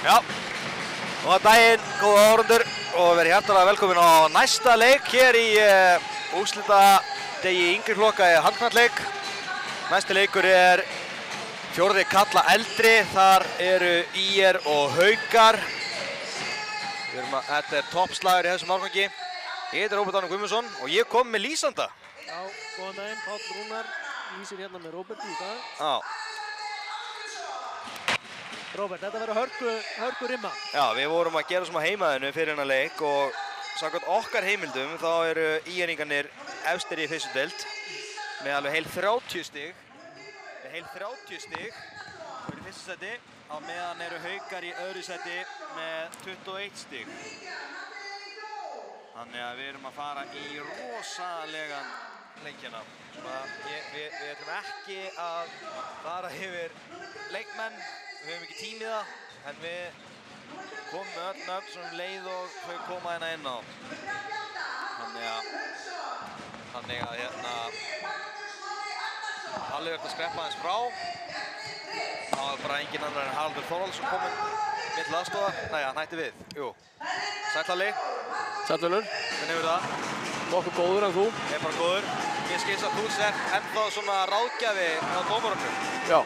Já, góðan daginn, góða áhorfendur og verið hjartanlega velkomin á næsta leik hér í úrslitadegi yngri flokka í handknattleik. Næsti leikur er fjórði kalla eldri, þar eru ÍR og Haukar. Þetta er toppslagur í þessum árgangi. Ég heiti Róbert Árni Guðmundsson og ég kom með lýsanda. Já, góðan daginn, Páll Rúnar lýsir hérna með Róbert í dag. Já. Róbert, þetta verður hörku rimma. Já, við vorum að gera svona heimaðinu fyrir hennar leik og samkvæmt okkar heimildum þá eru ÍR-ingarnir efstir í fyrstu deild með alveg heil 30 stig. Heil 30 stig fyrir fyrsta seti, á meðan eru Haukar í öðru seti með 21 stig. Þannig að við erum að fara í rosalegan leikina. Við ætlum ekki að fara yfir leikmenn, við höfum ekki tími í það, en við komum með öll nöfn svona leið og þau koma hérna inn á. Þannig að hérna Halli verður að skreppa aðeins frá. Það var bara engin annar en Haraldur Þórhallsson kominn mitt til aðstoða. Næja, hann hætti við. Jú. Sæll Halli. Sæll Unnur. Hvernig hefur það? Nokkuð góður en þú? Ég er bara góður. Mér skilst að þú sért ennþá svona ráðgjafi á dómurunum. Já.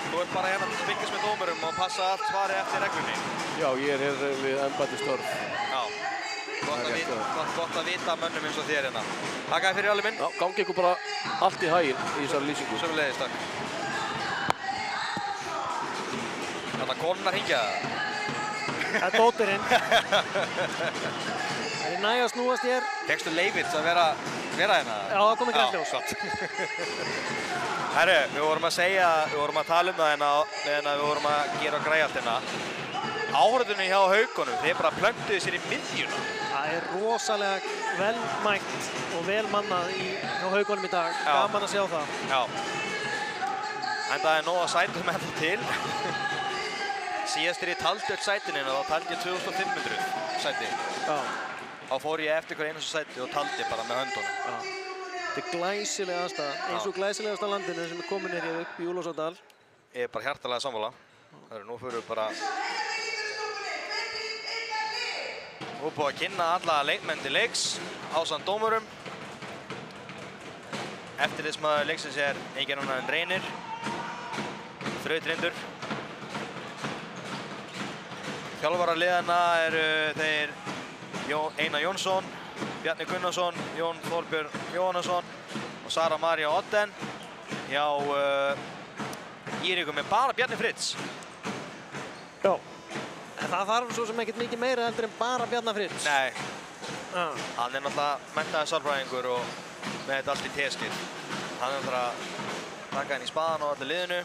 Þú ert bara hérna að fylgjast með dómurum og passa allt fari eftir reglunni. Já, ég er hér við embættisstörf. Já. Gott að vita mönnum eins og þér hérna. Takk fyrir Alli minn. Já, gangi ykkur bara allt í haginn í þessari lýsingu. Sömuleiðis, takk. Þannig að konurnar hringja. Það er dóttirinn. Það er næg að snúast hér. Fékkstu leyfið að vera hérna? Já, það kom ekki alltaf. Herru, við vorum að tala um það hérna meðan við vorum að gera græjalt hérna. Áhorfendurnir hjá Haukunum, þeir bara plöntuðu sér í miðjuna. Það er rosalega vel mætt og vel mannað hjá Haukunum í dag. Já. Gaman að sjá það. Já. En það er nóg að sætum ennþá til. Síðast þegar ég taldi öll sætin hérna, þá taldi ég 2500 sæti. Já. Þá fór ég eftir hver einasta sæti og taldi bara með höndunum. Já. Þetta er glæsileg aðstæða, eins og glæsilegasta landinu sem er komin hér upp í Úlfarsárdal. Ég er bara hjartalega sammála. Nú fyrir við bara Nú er búið að kynna alla leikmenn til leiks ásamt dómurum. Eftirlitsmaður leiksins er enginn annar en Reynir, þrautreyndur. Þjálfarar liðanna eru þeir Einar Jónsson, Bjarni Gunnarsson, Jón Þorbjörn Jóhannesson og Sara María Odden. Hjá Írigum er bara Bjarni Fritz. Já. En það þarf svo sem ekkert mikið meira heldur en bara Bjarni Fritz. Nei. Hann er náttúrulega menntaður sálfræðingur og með þetta allt í teskil. Hann er náttúrulega að taka henni í spaðan á allir liðinu.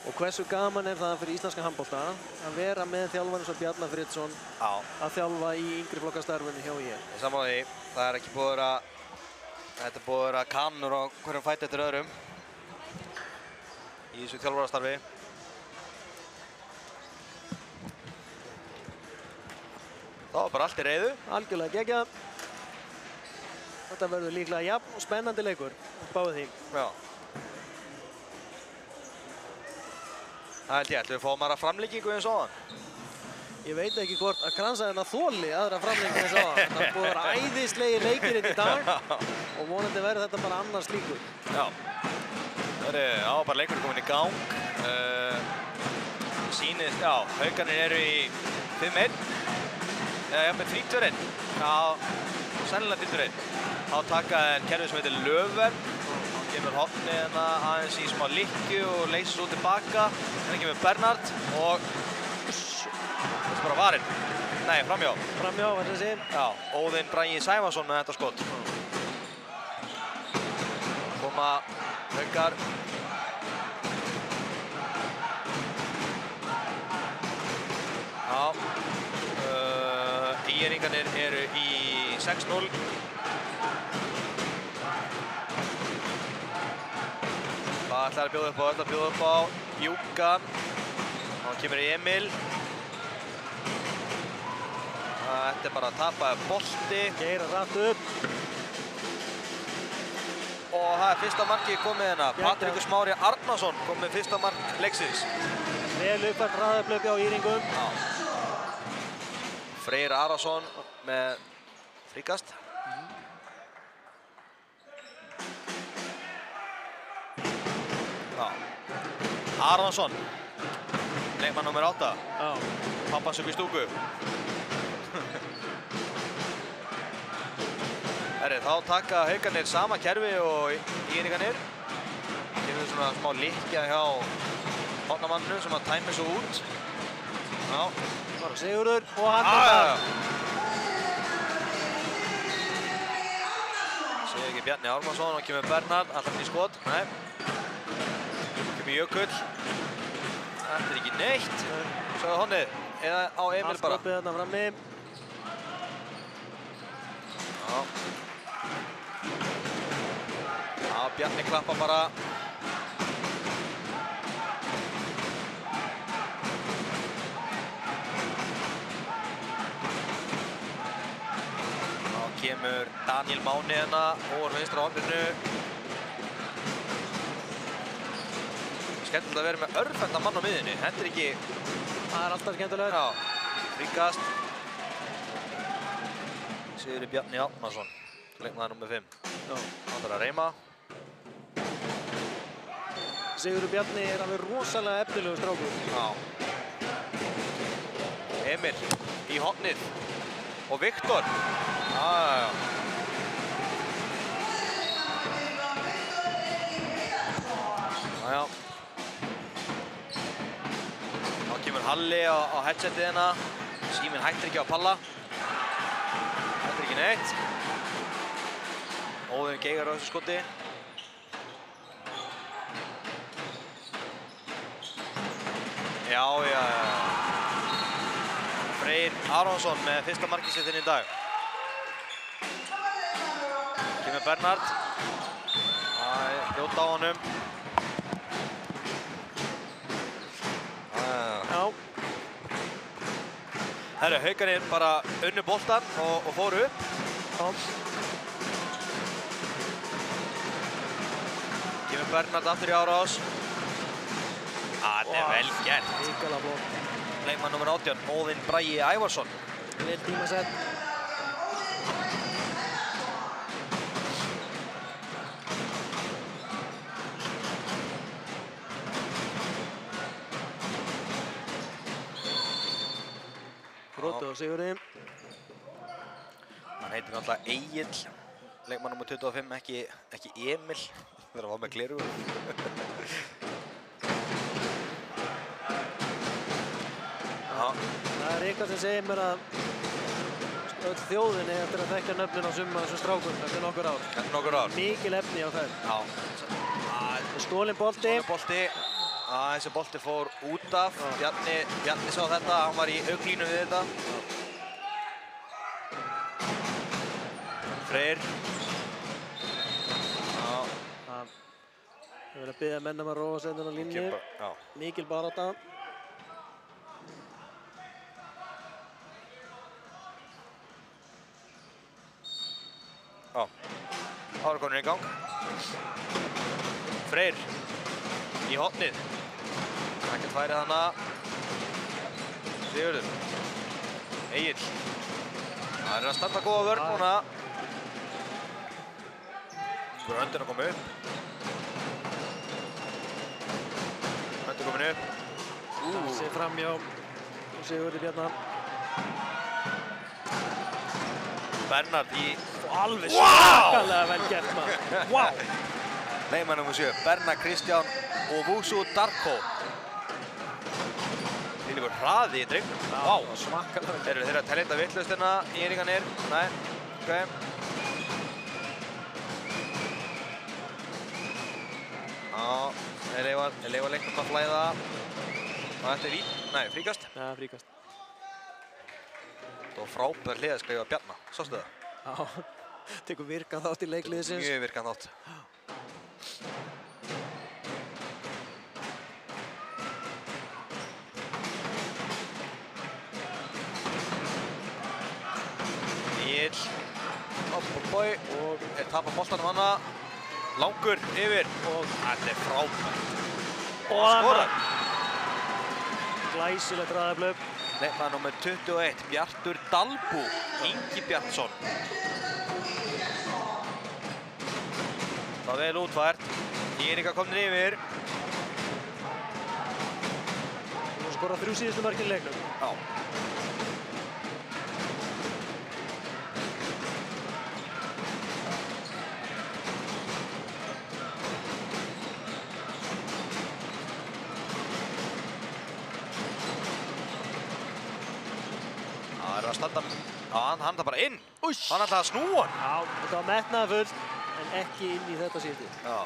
Og hversu gaman er það fyrir íslenska handbolta að vera með þjálfari eins og Bjarni Fritzson að þjálfa í yngri flokkastarfinu hjá ÍR. Ég sammála því, það er ekki búið að þetta er búið að vera kannur á hverjum fæti eftir öðrum í þessu þjálfarastarfi. Það var bara allt í reiðu. Algjörlega geggjað. Þetta verður líklega jafn og spennandi leikur, báðið því. Já. Það held ég, ætlum við að fá maður að framlengingu eins og hann. Ég veit ekki hvort að Kransa hérna þoli aðra framlengingu eins og hann. Það er búið að vera æðislegir leikir hérna í dag og vonandi verður þetta bara annars líkur. Já. Það er bara leikurinn komin í gang. Sýnist, já, Haukarnir eru í 5-1. Eða jafnveg 3-2-1. Já, sennilega 3-2-1. Þá taka þeir kerfið sem heitir Löfven. Þá kemur hotnið hérna aðeins í smá lykkju og leysir svo tilbaka. Hérna kemur Bernhard og þetta er bara varinn. Nei, framhjá. Framhjá, var þessi. Já, Óðinn Bragi Sævarsson með þetta skot. Koma Haukar. Já. ÍR-ingarnir eru í 6-0. Það ætlar að bjóða upp á Júkan. Þá kemur Emil. Þetta er bara að tapa bolti. Geirar rætt upp. Og það er fyrsta markið komið hérna. Patrekur Smári Arnarsson kom með fyrsta mark leiksins. Vel uppvært hraðaplöpi á Íringum. Já. Freyr Arason með fríkast. Já. Aronsson, leikmann nr. 8. Já. Pappans upp í stúku. Þá taka Haukarnir sama kerfi og Íringarnir. Kemur svona smá lykkja hjá hornamanninu sem að tæmi svo út. Já. Bara Sigurður og hann þetta. Segir ekki Bjarni Ármannsson og kemur Bernhard, alltaf í skot. Nei. Kemur Jökull. Þetta er ekki neitt. Sjáðu honnið. Eða á Emil bara. Allt skoppið þarna frammi. Já. Já, Bjarni klappa bara. Þá kemur Daniel Máni hérna úr vinstra horninu. Skemmtilegt að vera með örfendan mann á miðjunni. Þetta er ekki... Það er alltaf skemmtilegt. Já, fríkast. Sigurður Bjarni Ármannsson, leikmaður nr. 5. Já. Hann þarf að reyma. Sigurður Bjarni er alveg rosalega efnilegur strákur. Já. Emil í hornið. Og Viktor. Já. Já. Þá kemur Halli á headsetið hérna. Síminn hættir ekki á palla. Hættir ekki neitt. Óðinn geigar á þessu skoti. Já. Freyr Aronsson með fyrsta markið sitt inn í dag. Kemur Bernhard. Hljóta á honum. Já. Herru, Haukarnir bara unnu boltan og fóru upp. Já. Kemur Bernhard aftur í árás. Það er vel gert. Ríkala blótt. Leikmann nr. 18, Óðinn Bragi Ævarsson. Vel tímasett. Gróttu á Sigurði. Hann heitir náttúrulega Egill. Leikmann nr. 25, ekki Emil. Það er að fá með gleraugu. Það er eitthvað sem segir mér að öll þjóðin er eftir að þekkja nöfnin á summa þessum strákum eftir nokkur ár. Eftir nokkur ár. Mikil efni á þær. Já. Stólinn bolti. Bolti. Þessi bolti fór út af. Bjarni sá þetta, hann var í auglínu við þetta. Freyr. Það er verið að biðja menn að róa sig á línju. Mikil barátta. Árakonur í gang. Freyr í hornið. Ekkert færið hana. Sigurður. Egill. Það er að standa góða vörn núna. Höndin að koma upp. Höndin komin upp. Það sé framjá Sigurði Bjarnar. Bernhard í alveg svakalega vel gert maður. Wow! Leikmann nr. 7, Bernhard Kristján og Vusu Darko. Þvílíkur hraði í drengnum. Vá! Svakalega vel. Þeir eru að telja þetta vitlaust hérna í Íringarnir. Nei, ok. Já, þeir leifa leiknum að flæða. Og þetta er fríkast. Já, fríkast. Það var frábær hliðaskreif af Bjarna, sástu það? Já, tekur virkan þátt í leikliðsins. Mjög virkan þátt. Egill. Og tapar boltanum hana. Langur yfir. Og þetta er frábært. Og hann skorar. Glæsilegt raðablöf. Leikmaður númer 21, Bjartur Dalbú, Ingi Bjartsson. Það var vel útfært. Írika komnir yfir. Hún skorað 3 síðustu mörkin í leiknum. Já. Það er að standa, hann það bara inn. Hann ætlaði að snúa hann. Já, þetta var metnaðarfullt, en ekki inn í þetta síðustu. Já,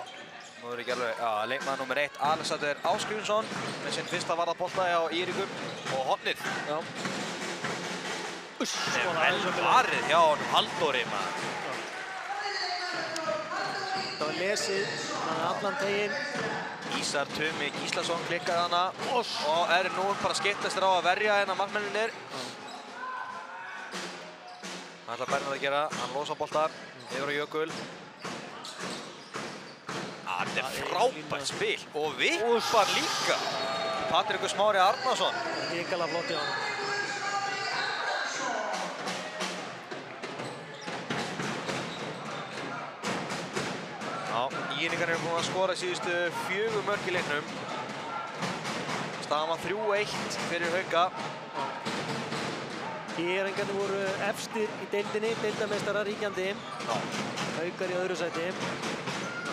nú er ekki alveg, leikmaður númer 1, Alexander Ásgrímsson með sinn fyrsta varðarbolta hjá Írikum og hornið. Já. Vel varið hjá honum Halldóri, maður. Það var lesið, hann allan teginn. Ísar Tumi Gíslason klikkaði hana og er nú bara skiptast á að verja hérna markmennir. Það ætlar Bernhard að gera, hann losa boltar yfir á Jökul. Þetta er frábært spil og vippar líka. Patrik Smári Arnarsson. Ríkala flott hjá hann. Íringar eru búin að skora síðustu 4 mörk í leiknum. Staðan var 3-1 fyrir Hauka. Íringarnir voru efstir í deildinni, deildarmeistarar ríkjandi. Haukar í öðru sæti.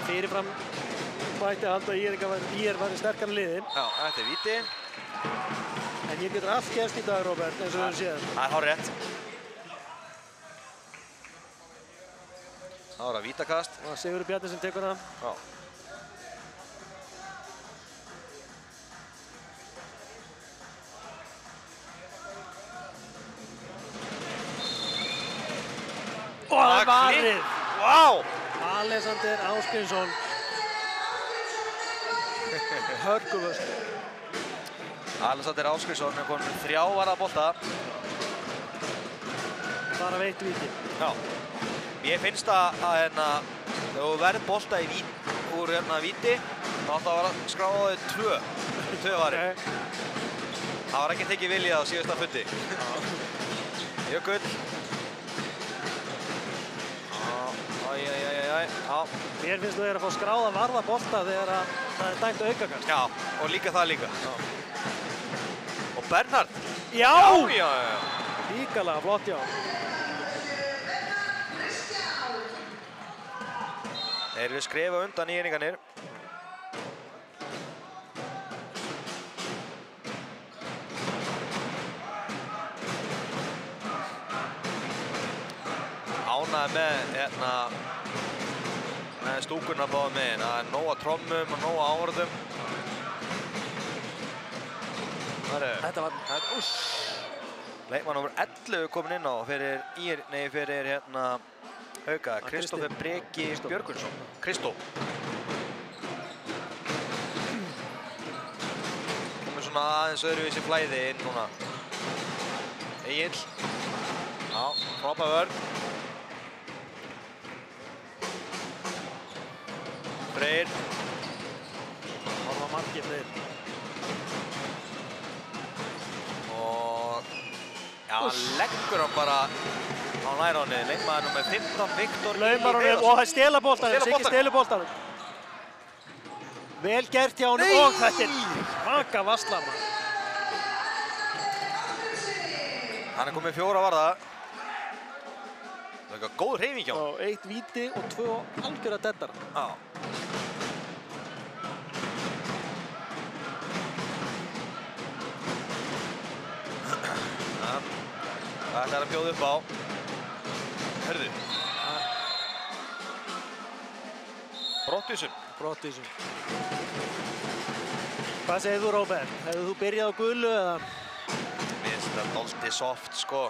Fyrirfram mætti halda að IR væri sterkara liðin. Já, þetta er víti. En hér getur allt gerst í dag, Róbert, eins og við séum. Það er hárrétt. Það var að vítakast. Og Sigurður Bjarni sem tekur það. Já. Og það er varið! Vá! Alexander Ásgrímsson. Hörguvösku. Alexander Ásgrímsson er komin með 3 varðarbolta. Bara veitt víti. Já. Ég finnst að þegar þú verð bolta úr víti, þá átt að skráða þau 2 varir. Það var ekki tekið viljað á síðasta fundi. Jökull. Mér finnst þú að fá skráða varða bolta þegar það er dæmt aukakast. Já, og líka það líka. Og Bernhard. Já! Já. Líkalega flott hjá. Þeir eru skrifa undan Íringarnir. Ánægði með stúkuna báðum megin. Það er nóg af trommum og nóg af ávarðum. Þetta var... Leikmann nr. 11 komin inn á fyrir Hauka, Kristófer Breki Björgunsson. Kristó. Komið svona aðeins öðruvísi flæði inn núna. Egill. Já, frábær vörn. Freyr. Horfa margir Freyr. Og leggur hann bara á nærhóðni. Leikmaður nr. 15, Viktor Laumar honum og það stela boltanum, Siggi stela boltanum. Vel gert hjá honum og þetta er maka vassla. Hann er komið 4 varða. Það er eitthvað góð hreyfing hjá hann. 1 víti og 2 algjörða deddar. Já. Það er að bjóða upp á. Hörðu. Brottvísun. Hvað segir þú, Róbert? Hefur þú byrjað á gulu eða? Mér finnst þetta dálítið soft, sko.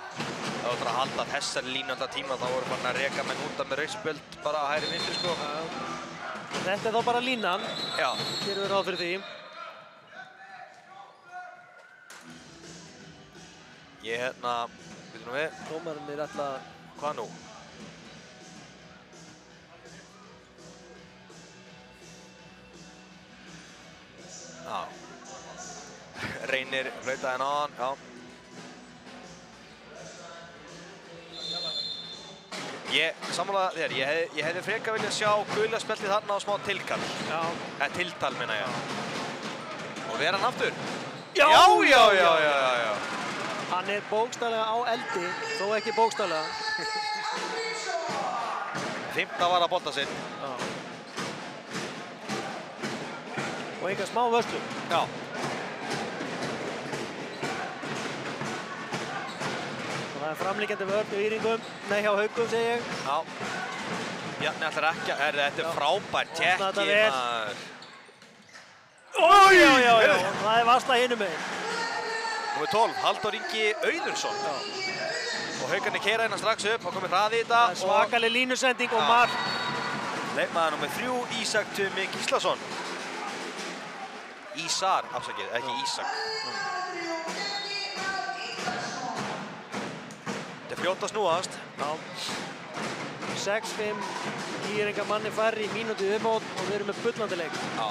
Það var að halda þessari línu alltaf tíma, þá voru farin að reka menn út af með rauðspjöld bara hægri vinstri, sko. Þetta er þá bara línan. Já. Gerum við ráð fyrir því. Ég veitum nú við. Dómarinn er alltaf... Hvað nú? Já. Reynir flautaði hann á hann, já. Sammála þér, ég hefði frekar viljað sjá gula spjaldið þarna á smá tilkall. Já. Tiltal, meina ég. Og vera hann aftur. Já. Já. Hann er bókstaflega á eldi, þó ekki bókstaflega. 15 var að bolta sinn. Já. Og enga smá vörslu. Já. Og það er framlíkjandi vörn í Ýringum. Nei, hjá Haugum, segi ég. Já. Bjarni ætlar ekki að... Þetta er frábært tekki, Opna þetta vel. maður. Já. Það er varsla hinum megin. Númer 12, Halldór Ingi Auðunsson. Já. Og Haukarnir keyra hérna strax upp, þá komið hraði í þetta. Það er svakaleg línusending og mark. Leikmaður númer 3, Ísak Tumi Gíslason. Ísar, afsakið, ekki Ísak. Þetta er fljótt að snúast. Já. 6-5, Ýringa manni færri í mínútu viðbót og við erum með bullandi leik. Já.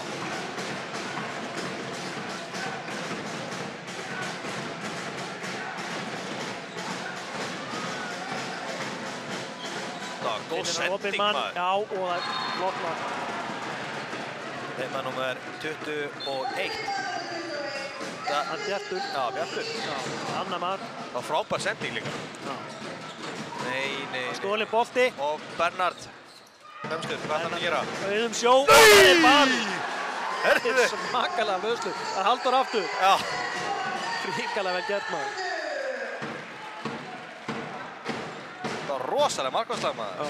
Góð sending, maður. Já, og það er flott mark. Leikmaður númer 21. Hann Bjartur. Já, Bjartur. Já, annar mark. Það var frábær sending líka. Já. Nei. Stólinn bolti. Og Bernhard. Femstur, hvað ætlar hann að gera? Auðum sjó. Það er barn. Þetta er svakalega vörslu. Það er Halldór aftur. Já. Ríkalega vel gert, maður. Það var rosalega markværslag, maður. Já.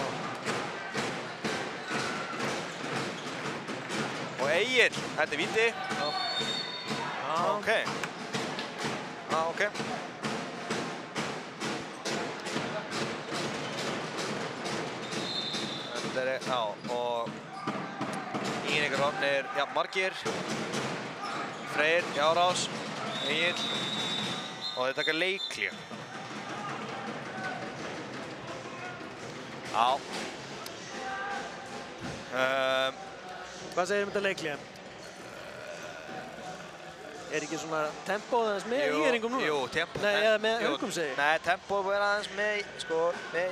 Og Egill, þetta er víti. Já. Ok. Þetta er, já, og Ýringar orðnir, já, margir. Freyr, Járás, Egill. Og þeir taka Leikli. Já. Hvað segir þetta Leikli? Er ekki svona tempóð aðeins með Ýringum núna? Jú, tempó. Nei, eða með Haugum segi. Nei, tempóð er aðeins með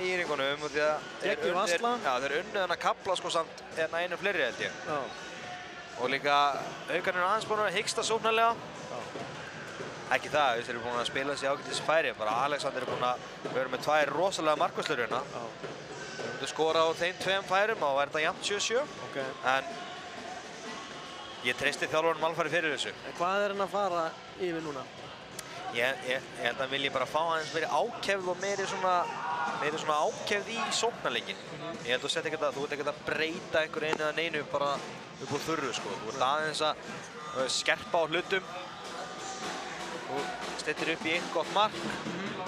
Ýringunum og því að Geggjum varsla. Já, þeir unnu þennan kafla sko samt en einu fleiri held ég. Já. Og líka Haukarnir eru aðeins búin að hyggsta sóknarlega. Já. Ekki það, þeir eru búin að spila sig ágætis færi. Bara Alexander er búin að vera með 2 rosalega markvörslur hérna. Já. Þeir myndu skora á þeim 2 færum og verða jafnt 7-7. Ok. En ég treysti þjálfarnum alfarið fyrir þessu. En hvað er hann að fara yfir núna? Ég held að hann vilji bara fá aðeins meiri ákefð og meiri svona ákefð í sóknarleikin. Ég held að þú ert ekkert að breyta einhver einu eða neinu bara upp úr þurru sko. Þú ert aðeins að skerpa á hlutum. Þú stillir upp í einn gott mark,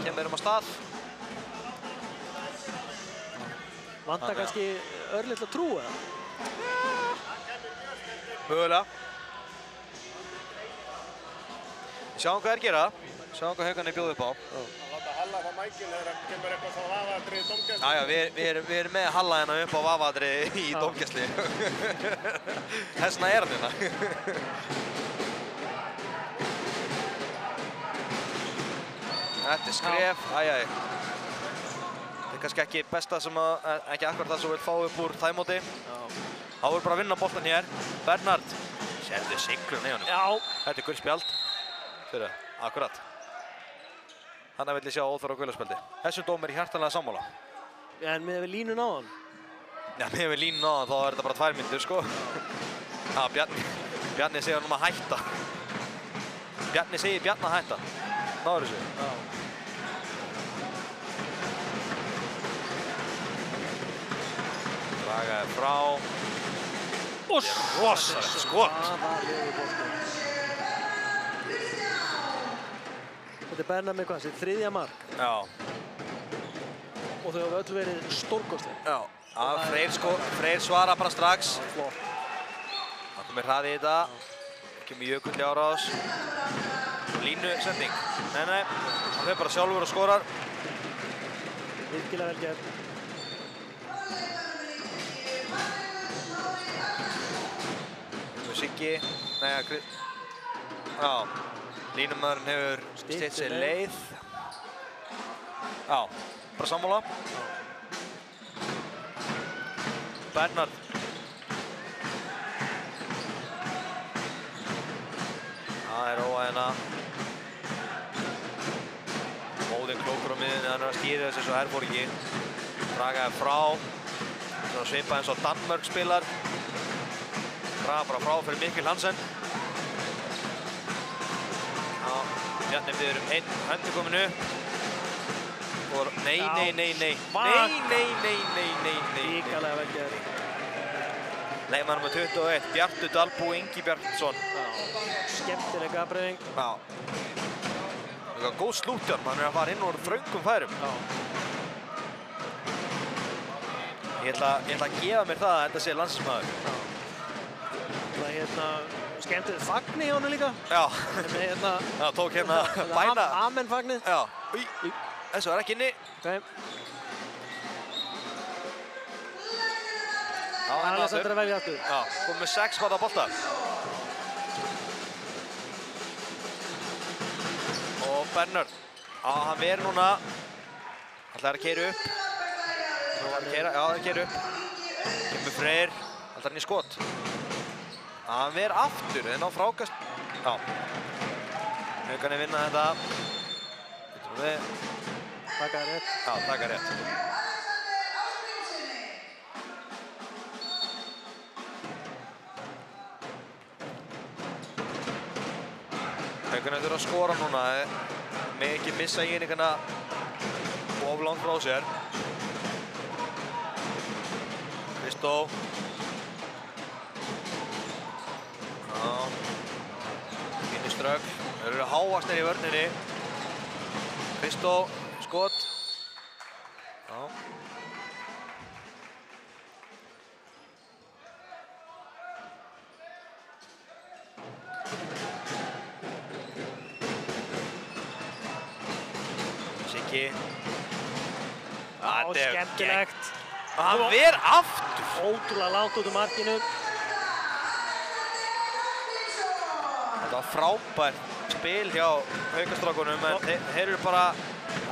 kemur á stað. Vantar kannski örlitla trú eða? Mögulega. Sjáum hvað er að gera. Sjáum hvað Haukarnir bjóða upp á. Láta Halla fá mækinn þegar það kemur eitthvað frá vafaatriði í dómgæslu. Já, við erum með Halla hérna upp á vafaatriði í dómgæslu. Þess vegna er hann hérna. Þetta er skref, Þetta er kannski ekki besta sem ekki akkurat það sem við vilt fá upp úr þæmóti. Þá er bara að vinna boltan hér. Bernhard. Sérðu siglun í honum. Já. Þetta er gult spjald. Fyrir, akkurat. Þannig vil ég sjá óþarfa gula spjaldi. Þessum dómur er hjartanlega sammála. En með við línun á hann? Já, með við línun á hann þá er þetta bara 2 mínútur, sko. Já, Bjarni segir hann að hætta. Bjarni segir Bjarni að hætta. Náður þessu. Já. Dragaði frá. Þetta er rosalegt skot. Þetta er Bernhard með hvað, sitt 3. mark. Já. Og þau hafa öll verið stórkostleg. Já. Freyr svara bara strax. Flott. Það komið hraði í þetta. Kemur Jökull Járás. Línu sending. Nei. Hann fer bara sjálfur og skorar. Virkilega vel gert. Siggi. Nei, já. Línumæðurinn hefur stytt sér leið. Já, bara sammála. Bernhard. Það er óæðina. Óðinn klókur á miðunni, hann er að stýra þessu svo Herborgi. Dragaði frá. Svona svipað eins og Danmörk spilar. Draga bara frá fyrir Mikkel Hansen. Já, Bjarni biður einn höndi kominu. Og nei. Ríkalega vel gerð. Leikmaður nummer 21, Bjartur Dalbú Ingi Bjartsson. Skemmtileg afbreyðing. Já. Það var góð slúttjörn, hann er að fara inn úr þröngum færum. Ég ætla að gefa mér það að þetta sé landsliðsmaður. Það er skemmtileg fagni hjá honum líka. Já. Já, tók bæna. Amen fagnið. Já. Þessu var ekki inni. Okay. Já, Alexander að velja aftur. Já, komið með 6 fata bolta. Og Bernhard. Já, hann verið núna. Ætlar að keyra upp. Já, það er að keyra upp. Kemur Freyr. Ætlar hann í skot. Já, hann verið aftur. Það er ná frákast. Já. Haukarnir vinna þetta. Getum við. Taka rétt. Já, taka rétt. Haukarnir þurfa að skora núna. Með ekki missa einingana of langt frá sér. Kristó. Já. Fínir strögl. Þeir eru hávaxnir í vörninni. Kristó. Skot. Já. Siggi. Skemmtilegt. Hann ver aftur. Ótrúlega langt út markinu. Þetta var frábært spil hjá Haukastrákunum, en þeir eru bara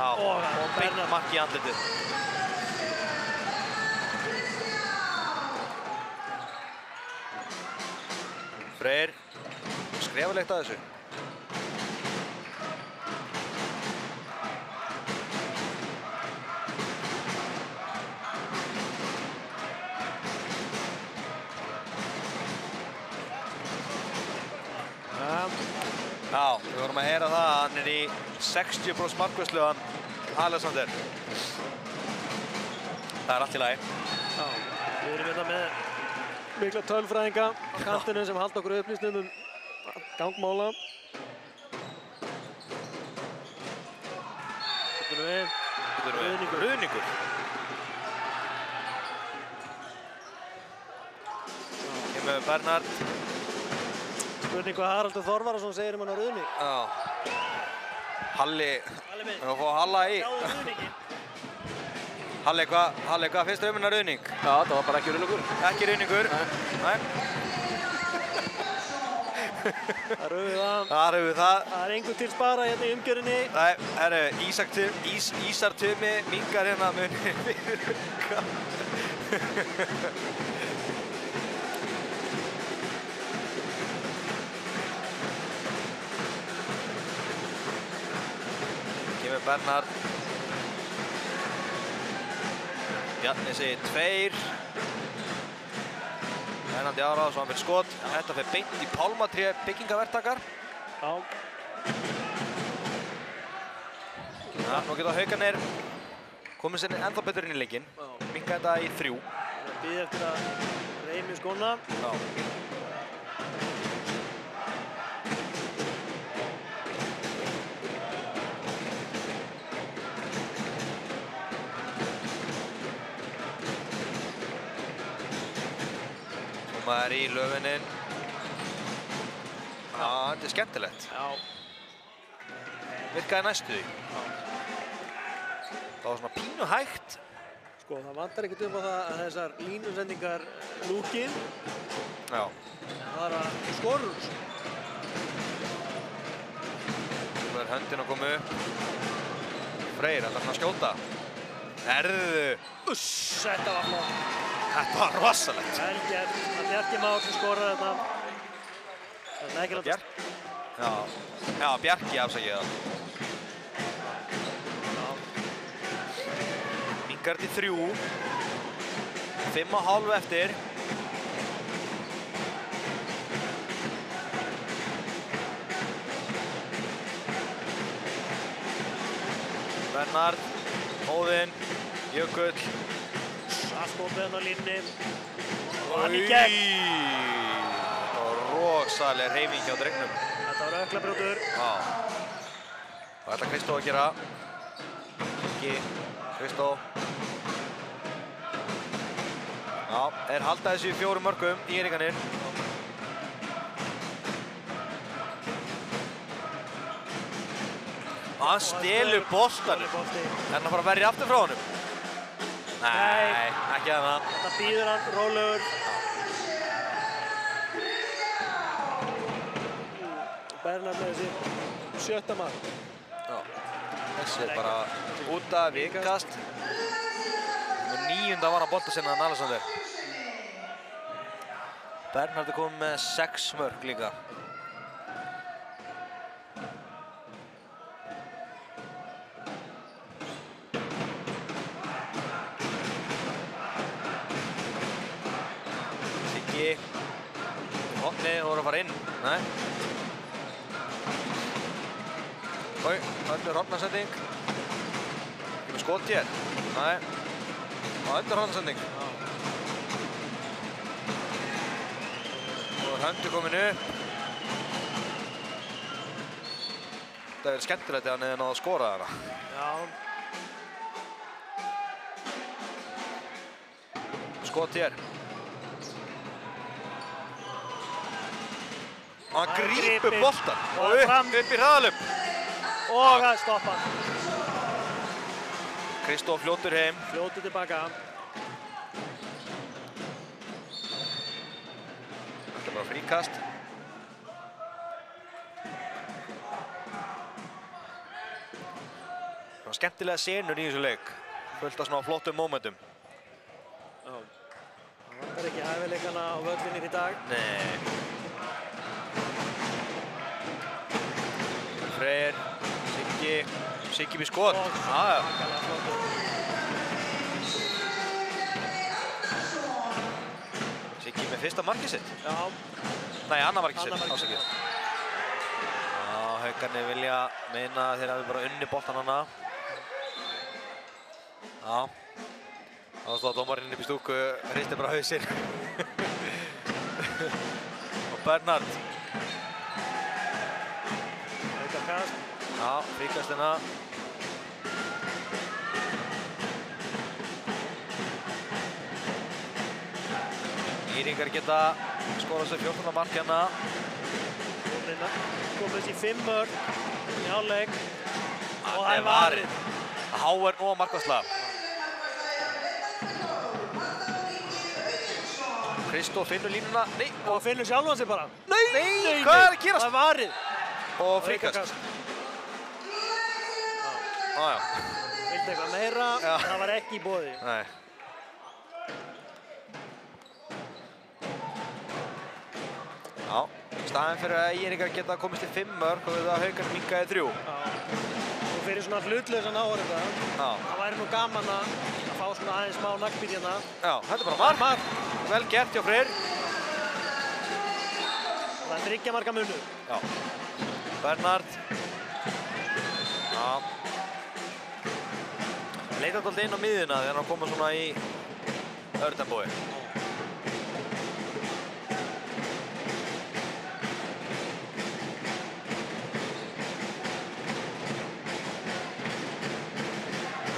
og beint mark í andlitið. Freyr, skrefulegt að þessu. Já, við vorum að heyra það að hann er í 60% markvæslu, hann Alexander. Það er allt í lagi. Já, við erum hérna með mikla tölfræðinga á kantinu sem halda okkur upplýstum gangmála. Ruðningur. Kemur Bernhard. Spurning hvað Haraldur Þorvarðarsson segir hann á ruðning. Já. Halli, við erum að fá Halla í. Halli, hvað finnst þér hennar ruðning? Já, það var bara ekki ruðningur. Ekki ruðningur? Nei. Það rauði það. Það Það er engu til spara hérna í umgjörunni. Nei, herru, Ísar Tumi minnkar hérna munni fyrir. Kemur Bernhard. Bjarni segir 2. Ennandi áráð, svo hann fyrir skot. Þetta fyrir beint í pálmatré byggingaverktakar. Já. Ja, nú geta Haukarnir komið sér ennþá betur inn í leikinn. Minnka þetta í 3. Það býð eftir að reymi skóna. Já. Maður í löfunin. Já, þetta er skemmtilegt. Já. Virkaði næstu því. Það var svona pínu hægt. Sko, það vantar ekkert upp á það að þessar línusendingar lúki. Já. Það er að skorur. er höndin að koma upp. Freyr, ætlar hann að skjóta. Erðu. Uss, Þetta var flott. þetta var rosalegt. Vel gert. Það er Bjarki Már sem skoraði þetta. Þetta er ekki láta. Já, Bjarki afsakið það. Minnkar til 3. 5,5 eftir. Bernhard, Óðinn, Jökull. Skotið hann á línni. Og hann í gegn. Það var rosaleg hreyfing hjá drengnum. Þetta var öklabrjótur. Já. Það ætlar Kristó að gera. Ekki, Kristó. Já, halda þessu í 4 mörkum, Írringarnir. Hann stelur boltanum. Er hann að fara að verja aftur frá honum? Nei, ekki það. Þetta býður hann rólegur. Bernhard með þessi 7. mark. Já, þessi er bara út af vikast. Og 9. var hann bolta sinna en Alexander. Bernhard er komið með 6 mörk líka. Hotni voru að fara inn. Nei. Öllur hornarsending. Ekki með skot hér. Nei. Og öllur hornarsending. Og Höndu komin upp. Það er skemmtilegt ef hann hefði náð að skora þarna. Já. Skot hér. Hann grípur boltan og upp í hraðalöp. Og það stoppa. Kristó fljótur heim. Fljótur tilbaka. Þetta er bara fríkast. Það var skemmtilega senur í þessu leik. Fullt af svona flottum momentum. Það vantar ekki hæfileikana á völlinir í dag. Nei. Freyr, Siggi við skot. Siggi með fyrsta markið sitt. Já. Nei, annað markið sitt, ásakið. Já, Haukarnir vilja meina þeir hafi bara unni boltan hana. Já. Þá stóð dómarinn upp í stúku, hristi bara hausinn. Og Bernhard. Aukarkast. Já, fríkastina. Írringar geta skorað sér 14. mark hérna. Komið í 5 mörk í hálfleik. Og það er varið. HR og markvarsla. Kristó finnur línuna. Nei, og finnur sjálfan sig bara. Nei, hvað er að gerast? Það er varið. Og fríkast. Já. Vildi eitthvað meira, það var ekki í boði. Nei. Já, staðinn fyrir að Írringar geta komist í 5 mörk og við að Haukar minnkaði 3. Já. Og fyrir svona hlutlausan áhorfenda, það væri nú gaman að fá svona aðeins smá naglbít hérna. Já, þetta er bara mark. Vel gert hjá Freyr. Það er 3 marka munur. Já. Bernhard. Já. Leita alltaf inn á miðjuna þegar hann koma svona í öðru-tempói.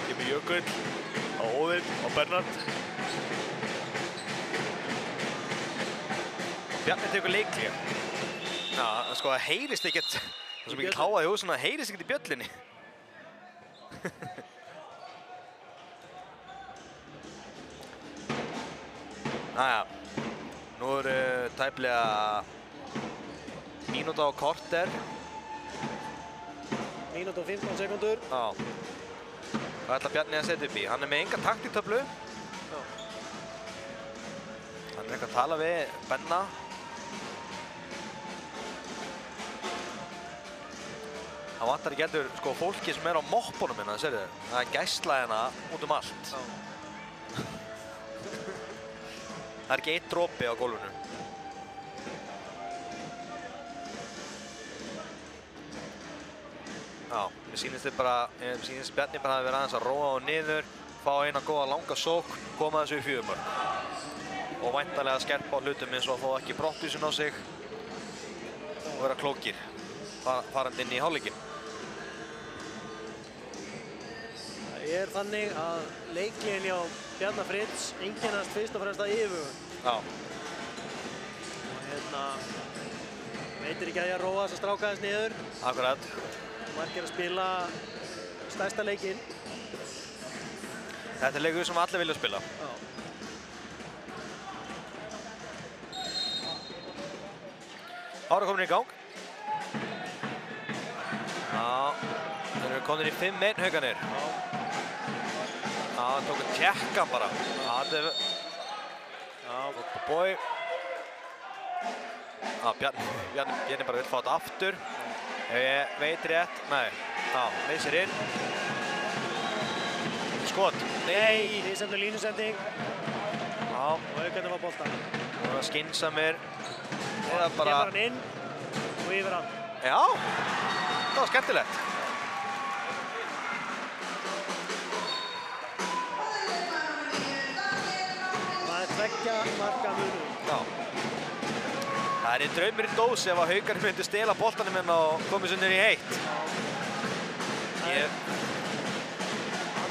Kemur Jökull á Óðinn og Bernhard. Bjarni tekur leikli. Já, sko það heyrist ekkert. Það er svo mikið háað í húsinu, það heyrist ekkert í bjöllinni. Næja, nú eru tæplega mínúta og korter. Mínútu og 15 sekúndur. Já. Hvað ætla Bjarni að setja upp í? Hann er með enga taktíktöflu. Já. Hann er eitthvað að tala við Benna. Hann vantar ekki heldur sko fólki sem er á moppunum hérna, sérðu? Það er gæsla hérna út um allt. Já. Það er ekki eitt dropi á gólfinu. Já, mér sýnist Bjarni bara að vera aðeins að róa á niður, fá eina góða langa sókn, koma þessu í 4 mörk. Og væntanlega skerpa á hlutum eins og að fá ekki brottvísun á sig og vera klókir farandi inn í hálfleikinn. Það er þannig að leikliðin hjá Bjarna Fritz einkennast fyrst og fremst að yfirvögun. Já. Og veitir ekki að ég að róa þess að stráka þess niður. Akkurat. Margir að spila stærsta leikinn. Þetta er leikur sem allir vilja spila. Já. Ára komin í gang. Já, þeir eru komin í 5-1 Haukarnir. Já, hann tók að tjekka bara. Já, þetta er... Já, bói. Já, Bjarni bara vill fá þetta aftur. Ef ég veit rétt, nei. Já, leysir inn. Skot. Nei, risendur línusending. Já. Og Haukarnir var boltan. Það var skynsamir. Eða bara... Kemur hann inn og yfir hann. Já, það var skemmtilegt. Það er 2 marka munur. Já. Það er draumur í dós ef að Haukarnir myndi stela boltanum hérna og komið sér niður í heitt.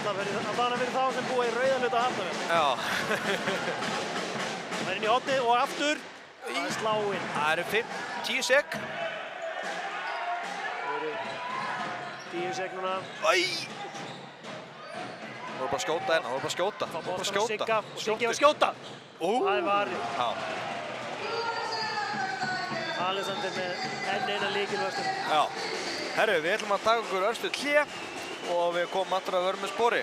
Allavega fyrir þá sem búa í rauðaluta Hafnarfjörð. Já. Það er inn í hornið og aftur. Það er sláinn. Það eru 10 sek. Það eru 10 sek núna. Æ! Það voru bara að skjóta hérna, það voru bara að skjóta. Fá boltan á Sigga. Siggi var að skjóta. Það er varið. Já. Alexander með enn eina lykilvörslu. Já. Herru, við ætlum að taka okkur örstuð hlé og við komum aftur að vera með spori.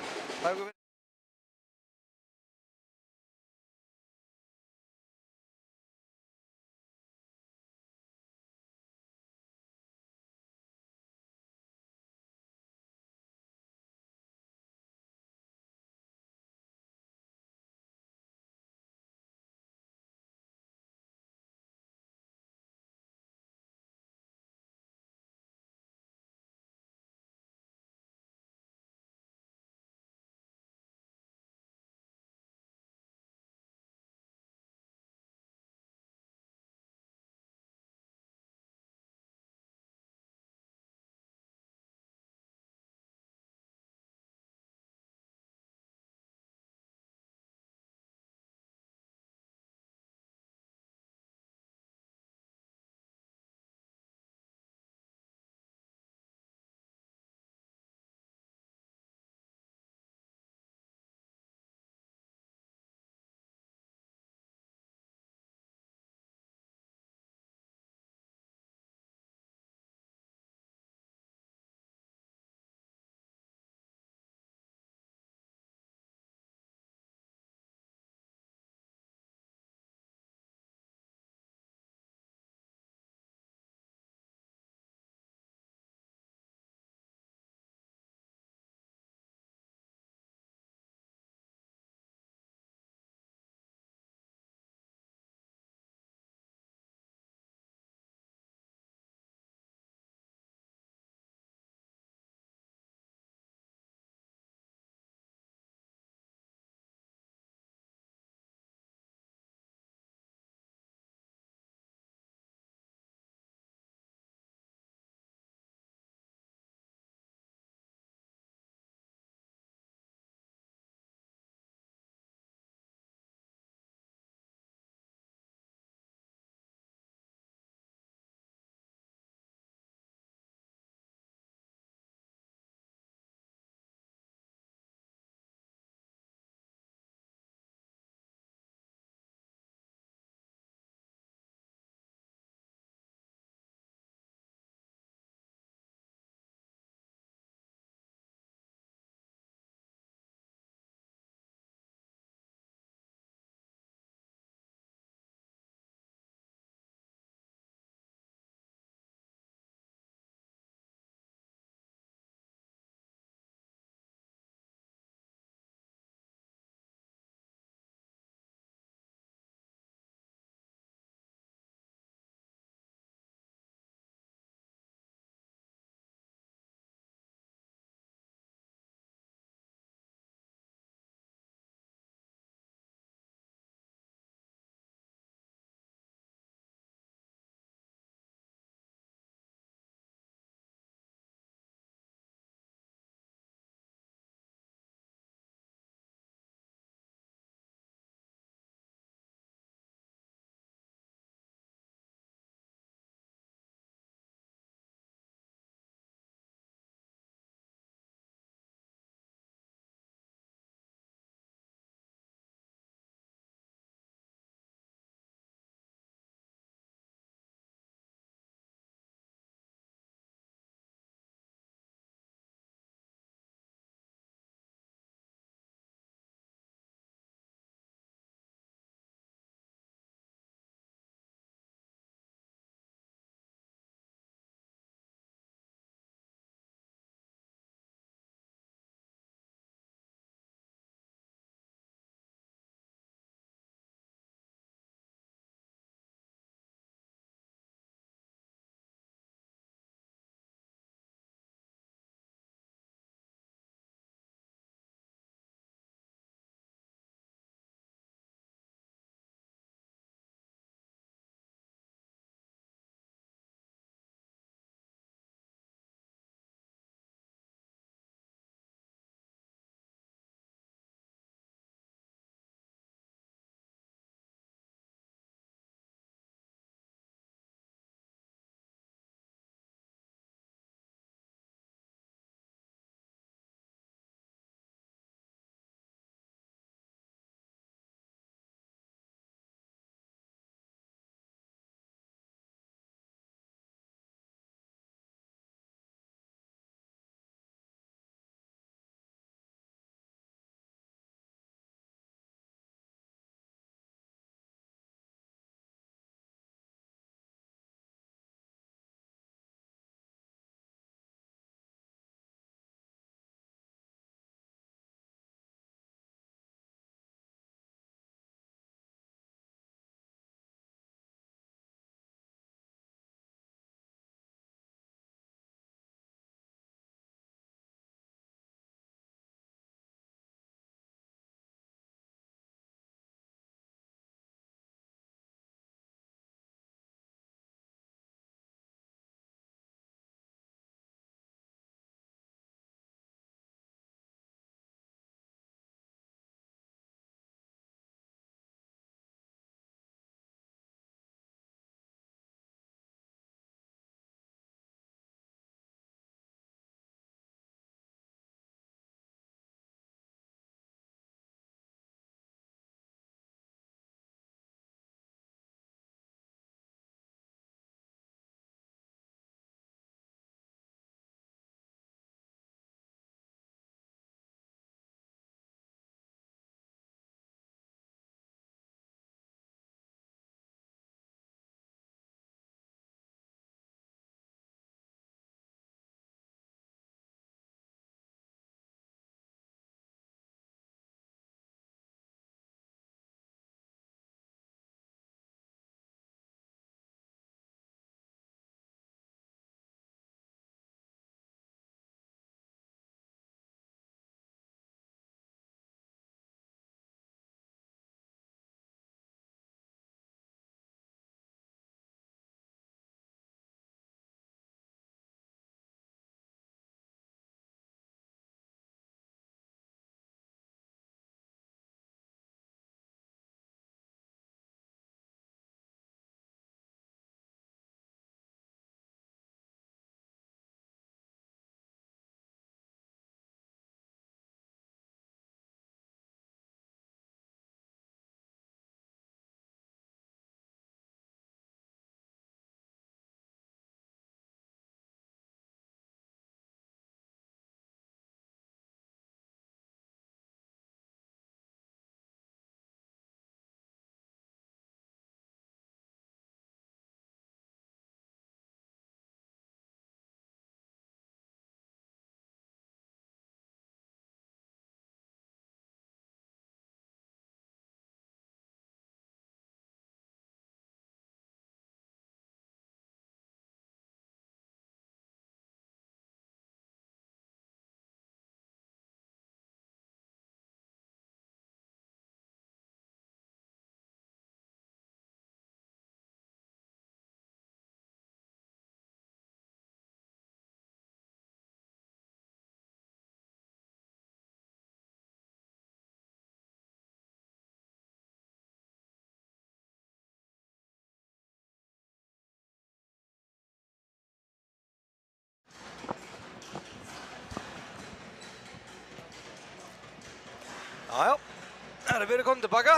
Við erum komin tilbaka.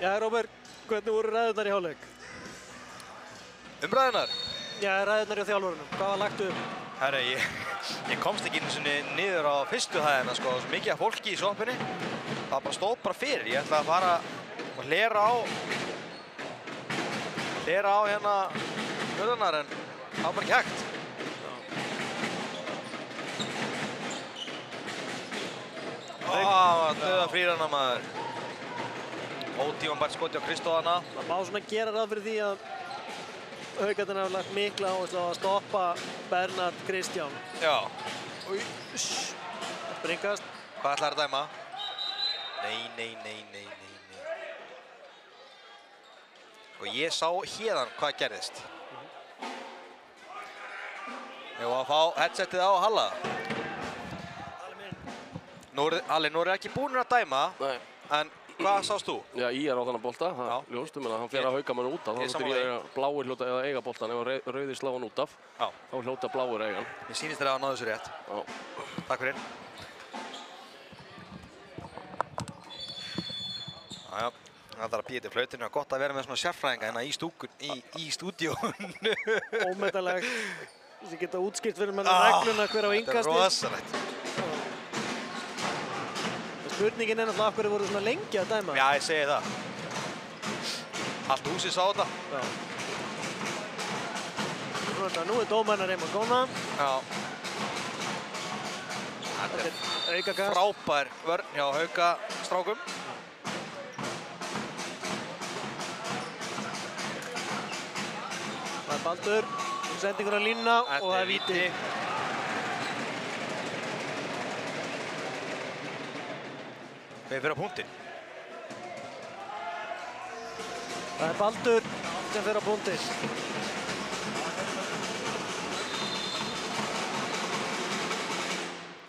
Já, Róbert, hvernig voru ræðurnar í hálfleik? Umræðunar. Já, ræðurnar hjá þjálfurunum. Hvað var lagt upp? Herra, ég komst ekki einu sinni niður á fyrstu hæðina, sko. Svo mikið af fólki í sjoppunni. Það bara stóð bara fyrir. Ég ætlaði að fara og hlera á hérna hurðarnar, en það var bara ekki hægt. Döða frýrana, maður. Ótímabært skoti á Kristóðana. Það má svona gera ráð fyrir því að Haukarnir hafa lagt mikla áherslu á að stoppa Bernhard Kristján. Já. Springast. Hvað ætlar að dæma? Nei. Og ég sá héðan hvað gerðist. Ég var að fá headsetið á Halla. Halli, nú eru ekki búinir að dæma. Nei. En hvað sást þú? Já, IR á þannig bolta, það er ljóst, hann fer að Haukamann út af. Þá hljóta bláir hljóta eða eiga boltan, ef rauðir slá hann út af. Já. Þá hljóta bláir eiga hann. Mér sýnist þér að hafa náðu þessu rétt. Já. Takk fyrir. Já. Það þarf að býja til flautinu. Gott að vera með svona sérfræðinga hérna í stúdíónu. Ómetanlegt. Þess að geta útskipt fyrir með regluna hver á innkasti. Þetta er rosalegt. Spurningin er náttúrulega af hverju voru svona lengi að dæma. Já, ég segi það. Allt húsið sá þetta. Já. Nú er dómarinn heim að koma. Já. Þetta er aukakast. Frábær vörn hjá Haukastrákum. Það er Baldur, sendingur á línuna og það er víti. Við fyrir á punktinn. Það er Baldur sem fyrir á punktinn.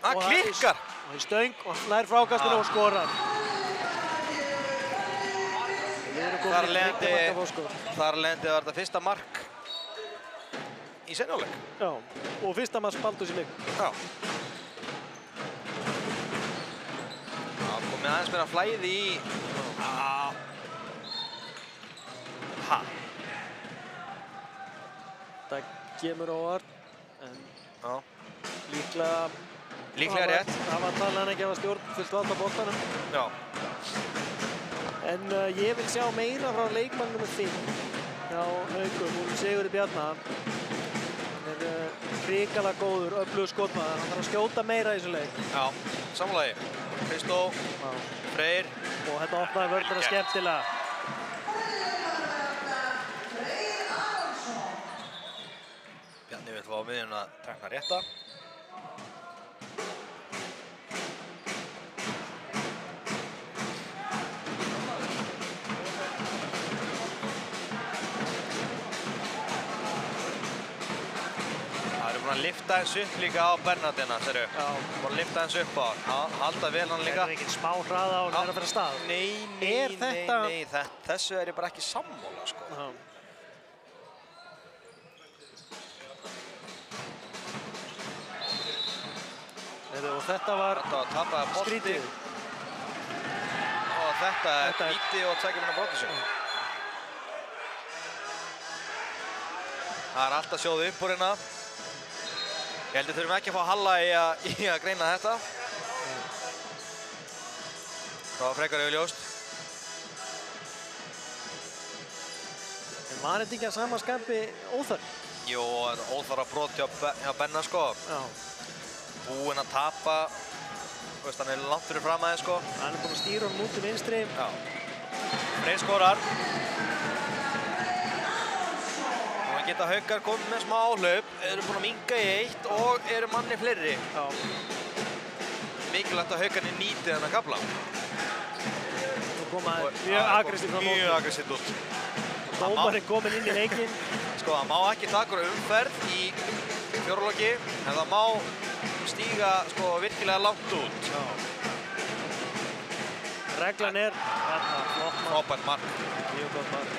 Það klikkar! Það er stöng og nær frákastinu og skorar. Þar lendi var þetta fyrsta mark í seinni hálfleik. Já, og fyrsta mark Baldurs í leik. Já. Komið aðeins meira flæði í... Það kemur óvart, en líklega rétt. Það var talað ekki að hafa stjórn fullt vald á boltanum. Já. En ég vil sjá meira frá leikmann nr. 5 hjá Haukum, Sigurði Bjarna. Hann er hrikalega góður, öflugur skotmaður. Hann þarf að skjóta meira í þessu leik. Já, samlagi. Kristó, Freyr. Og þetta opnaði vörðina skemmtilega. Bjarni vil fá á miðjun að tekna rétta. Að lifta eins upp líka á Bernhardina, serðu. Já. Búin að lifta eins upp á hann. Já, halda vel hann líka. Það er ekki smá hraða á hann að fara að stað. Nei, þessu er ég bara ekki sammála, sko. Já. Og þetta var tapaði bolti. Skrítið. Og þetta er víti og tveggja minna brottvísun. Það er allt að sjóða upp úr hérna. Ég held að þurfum ekki að fá Halla í að greina þetta. Það var frekar augljóst. En var þetta ekki að sama skapi óþarf? Jú, óþarfa brot hjá Benna, sko. Já. Búinn að tapa. Veist, hann er langt fyrir fram aðeins, sko. Hann er búinn að stýra honum út til vinstri. Já. Freyr skorar. Geta Haukar komið með smá áhlaup, eru búin að minnka í 1 og eru manni fleiri. Já. Mikilvægt að Haukarnir nýti þennan kafla. Nú koma mjög aggressíft fram á. Mjög aggressíft út. Dómarinn kominn inn í leikinn. Sko, það má ekki taka umferð í fjórloki, en það má stíga sko virkilega langt út. Já. Reglan er frábært mark. Mjög gott mark.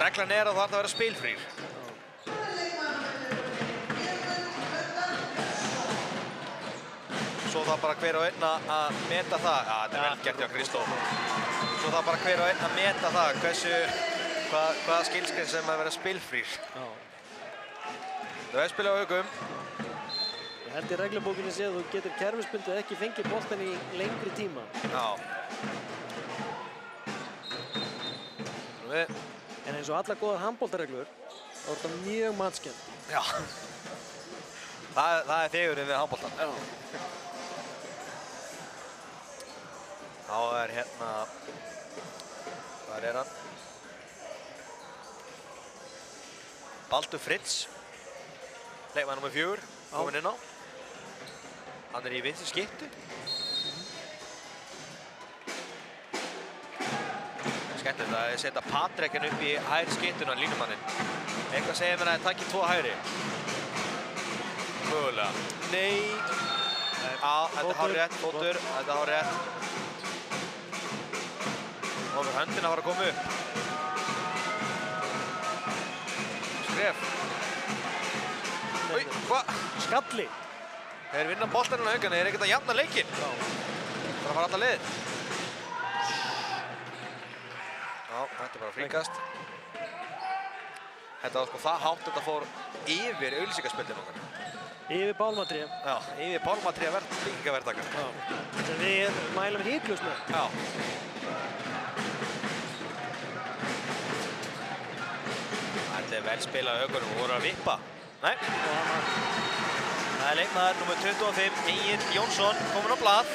Reglan er að það ætti að vera spilfrýr. svo þarf bara hver og einn að meta það. Já, þetta er vel gert hjá Kristó. Svo þarf bara hver og einn að meta það hvaða skilskrið sem að vera spilfrýr. Það er spil á Haugum. Ég held í reglubókinni séð að þú getur kerfisbundið ekki fengið boltan í lengri tíma. Já. En eins og allar góðar handboltareglur, þá er þetta mjög matskend. Já. Það er fegurinn við handboltan. Já. Þá er hérna, hvar er hann? Baldur Fritz, leikmaður nr. 4, kominn inn á. Hann er í vinstri skiptu. Skemmtilegt að setja Patrekin upp í hægri skiptuna, línumanninn. Eitthvað segir mér að það takki 2 hægri. Mögulega. Nei. Já, þetta er hárrétt, fótur, þetta er hárrétt. Og fyrir höndin að fara að koma upp. Skref. Új, hvað? Skalli. Þeir vinna boltaninn á Haugana, þeir ekkert að jafna leikinn. Það fara alla leið. Já, þetta er bara fríkast. Þetta var sko það hátt þetta fór yfir auglýsingaspjöldin okkar. Yfir Pálmatré. Já, yfir Pálmatré byggingaverðtakar. Sem við mælum hiklaust með. Já. Þetta er vel spilað á Haugunum og voru að vippa. Nei. Það er leikmaður nr. 25, Egill Jónsson, kominn á blað.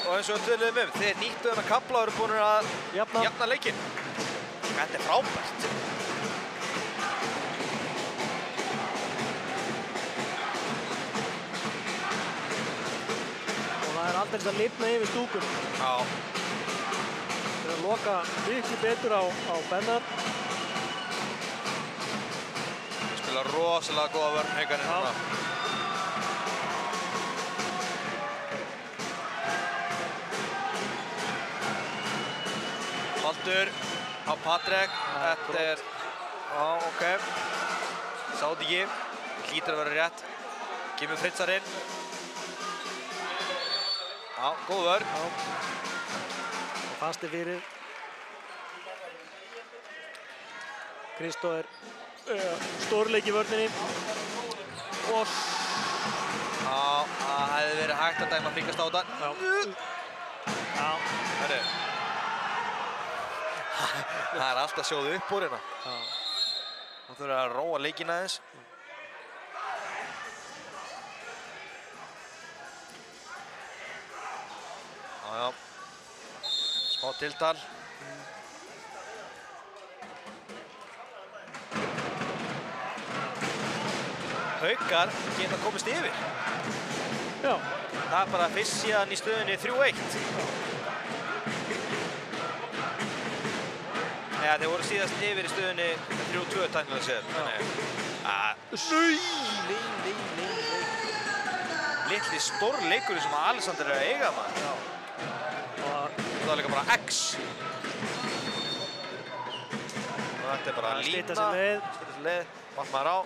Og eins og við töluðum þeir nýttu þennan kafla og eru búin að jafna leikinn. Þetta er frábært. Og það er aldrei að lifna yfir stúkunum. Já. Þeir eru að loka miklu betur á Bennard. Þeir spila rosalega góða vörn Haugarnir núna. Baldur á Patrek, þetta er, já, ok, sátt ekki, hlýtur að vera rétt, kemur Fritzar inn, já, góð vörn. Og fasti fyrir. Kristó er stórleik í vörninni. Og Já, það hefði verið hægt að dæma fríkast á þetta. Já. Herru. Það er alltaf sjóðu upp úr hérna. Þú þurfum að róa leikinn aðeins. Já. Smá tiltal. Haukar geta komist yfir. Já. Það er bara fyrst síðan í stöðunni 3-1. Ja, þeir voru síðast yfir í stöðunni 3-2 tæknilega séð. Nei. Litli stórleikur sem að Alexander er að eiga maður. Og það var líka bara X. Og þetta er bara lína. Slita sér leið. Slita sér leið. Vatn maður á.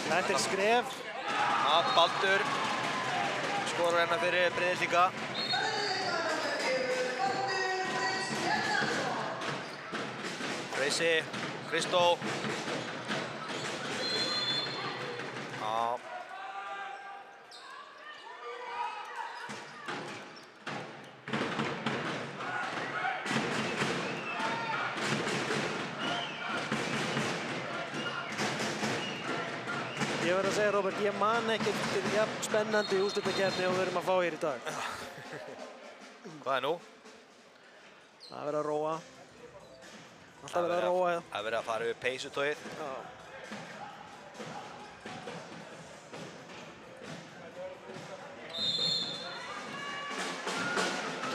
Þetta er skref. Baldur skorar hérna fyrir Breiðhyltinga. Freysi, Kristó. Ég verð að segja, Róbert, ég man ekkert jafn spennandi úrslitakeppni og við erum að fá hér í dag. Hvað er nú? Það er verið að róa. Alltaf verið að róa. Það er verið að fara yfir peysutóið.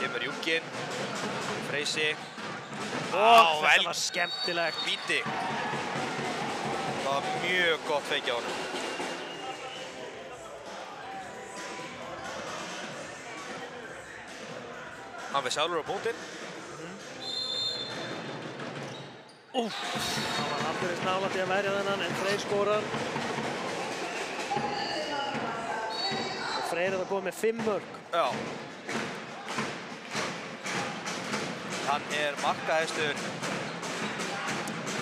Kemur Júkin, Freysi. Þetta var skemmtilegt. Víti. Það var mjög gott feiki á honum. Hann við sjálfur á punktinn. Það var alveg nálægt í að verja þennan en Freyr skorar. Og Freyr er að koma með 5 mörk. Já. Hann markahæstur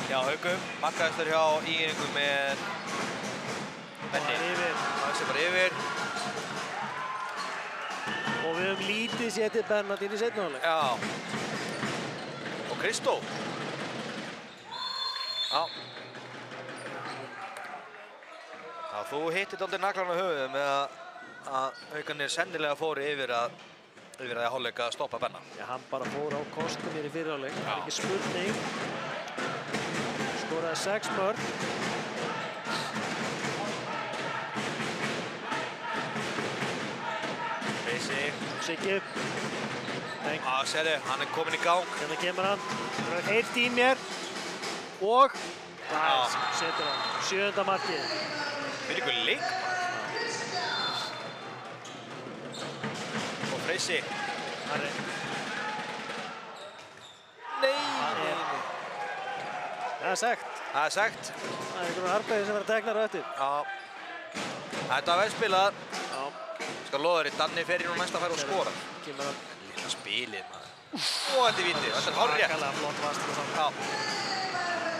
hjá Haugum, markahæstur hjá Íringum með Benni. Það sé bara yfir. Og við höfum lítið séð til Bernhardín í seinni hálfleik. Já. Og Kristó. Já. Já, þú hittir dálítið naglann á höfuðið með að Haukarnir sennilega fóru yfir að hálfleik að stoppa Benna. Já, hann bara fór á kostum hér í fyrri hálfleik. Það er ekki spurning. Skoraði 6 mörk. Siggi upp. Sérðu, hann kominn í gang. Hérna kemur hann. Það er heilt í mér. Og það setur hann. 7. markið. Fyrir ykkur leikmann. Og Freysi. Harri. Nei. Það er sekt. Það er sekt. Það er einhverjum arbeiði sem verður teknar á eftir. Já. Þetta var vel spilað. Já. Skal loða þér, Danni fer í nú næsta færi og skorar. Kemur hann. Lilla spilið, maður. Þetta er víti, þetta er hárrétt. Svakalega flott varsla saman. Já.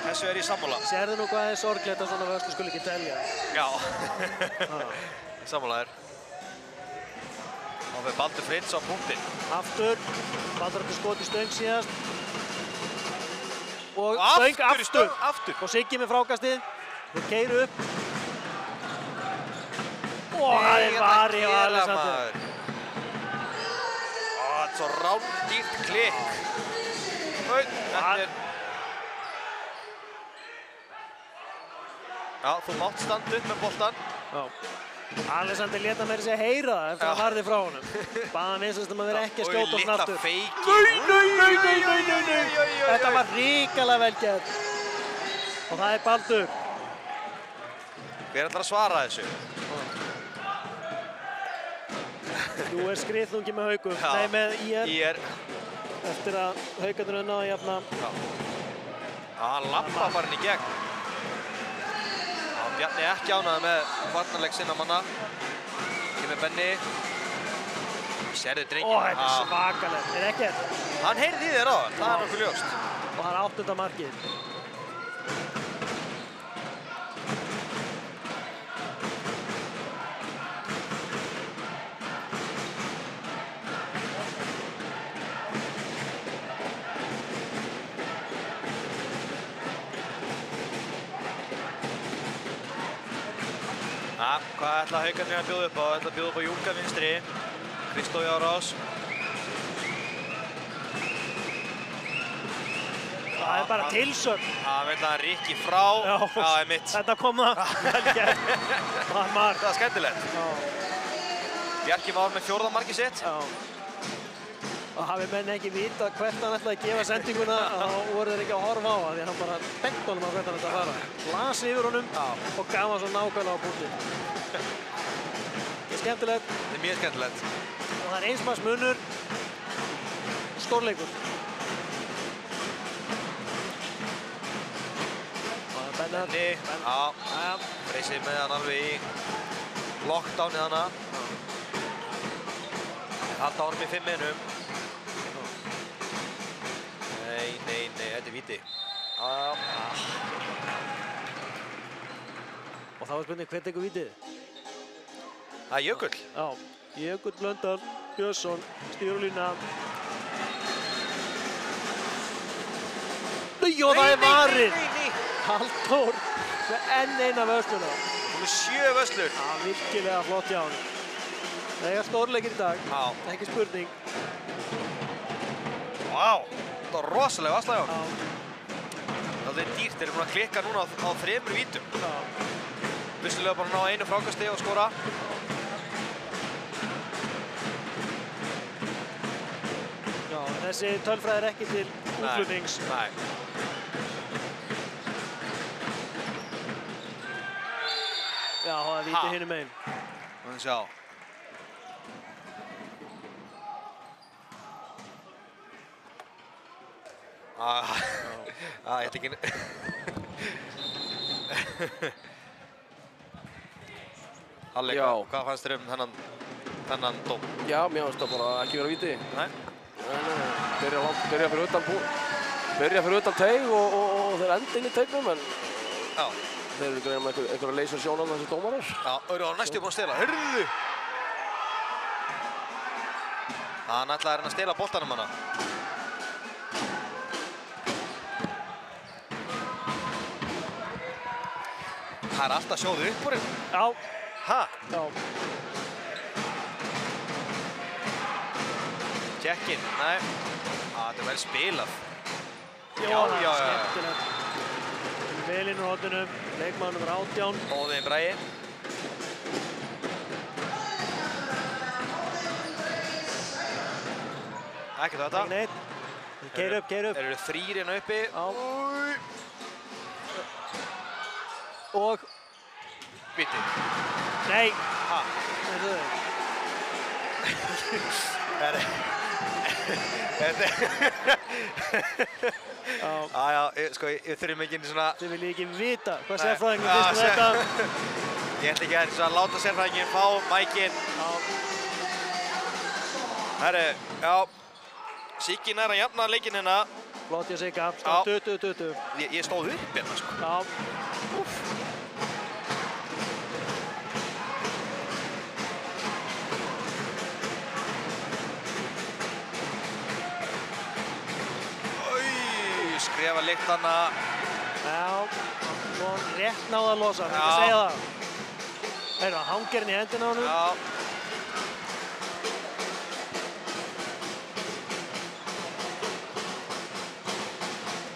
Þessu er ég sammála. Sérðu nú hvað er sorglegt að svona vörslu skuli ekki telja? Já. Sammálaður. Þá fer Baldur Freyrs á punktinn. Aftur. Baldur átti skot í stöng síðast. Og stöng aftur. Og Siggi með frákastið. Þeir keyru upp. Það er vari á Alexander. Þetta er svo rándýrt klikk. Þetta er... Já, þú mátt standa upp með boltan. Já. Alexander lét að meira segja heyra það eftir að varði frá honum. Baða hann eins og að vera ekki að skjóta á snartur. Og litla feiki. Nei. Þetta var ríkalega vel gert. Og það er Baldur. Hver ætlar að svara þessu? Nú er skriðlungi með Haugum. Nei, með IR. Eftir að Haukarnir náðu að jafna. Já, hann lappar bara inn í gegn. Bjarni ekki ánægður með varnarleik sinna manna. Kemur Benni. Sérðu drenginn. Þetta er svakalegt. Er ekkert. Hann heyrði í þér á það. Það er nokkuð ljóst. Og það er 8. markið. Hvað ætla Haukarnir að bjóða upp á? Ætla að bjóða upp á Júka vinstri. Kristó í árás. Það er bara tilsögn. Það vil hann Rikki frá. Já, það er mitt. Þetta kom það. Vel gert. Það var skemmtilegt. Bjarki var með 4. markið sitt. Já. Og hafi menn ekki vita hvert hann ætlaði að gefa sendinguna, þá voru þeir ekki að horfa á það, því hann bara bent honum á hvert hann ætlaði að fara. Las yfir honum og gaf hann svo nákvæmlega á punktinn. Það er skemmtilegt. Það er mjög skemmtilegt. Og það er eins manns munur. Stórleikur. Benni. Já. Freysi með hann alveg í lockdownið hana. Halda honum í 5 minnum. Nei, þetta er víti. Og þá er spurning, hver tekur vítið? Það er Jökull. Já, Jökull Blöndal, Björnsson, stýrulína. Og það er varinn! Halldór með enn eina vörsluna. Það er 7 vörslur. Já, virkilega flott hjá hann. Það er stórleikir í dag, ekki spurning. Vá, það var rosalega vasslega hjá hann. Það er dýrt, þeir eru búin að klikka núna á 3 vítum. Vissulega bara ná einu frákasti og skora. Já, þessi tölfræði er ekki til útflutnings. Nei. Já, það er víti hinum megin. Þannig sjá. Ég ætla ekki... Halli, hvað fannst þér þennan dóm? Já, mér finnst það bara ekki vera víti. Nei? Byrja fyrir utan teig og þeir enda inn í teignum, en þeir eru greið með einhverja leysur sjónan þessi dómarar. Já, eru á næstu búin að stela. Hörðu! Hann ætlaði að reyna að stela boltanum hana. Það er alltaf sjóðu upp úr henn. Já. Ha? Já. Check-in, nei. Þetta er vel spilað. Já, skemmtilegt. Vel inn úr horninu, leikmaður nummer 18. Óðinn Bragi. Ekkert þetta. Ekki neitt. Keyra upp. Þeir eru 3 hérna uppi. Já. Og... Víti. Nei. Ha? Heyrðu. Sko, ég þurfum ekki svona... Þið viljið ekki vita hvað sérfræðingum finnst þetta. Ég ætla ekki að láta sérfræðingin fá mækinn. Herru, já. Siggi nær að jafna leikinn hérna. Flott hjá Sigga, stað 20-20. Ég stóð upp hérna, sko. Já. Skrifa lykt hana. Já, hann rétt náði að losa, það er ekki að segja það. Heyrðu, hann hangir henni í hendina á honum. Já.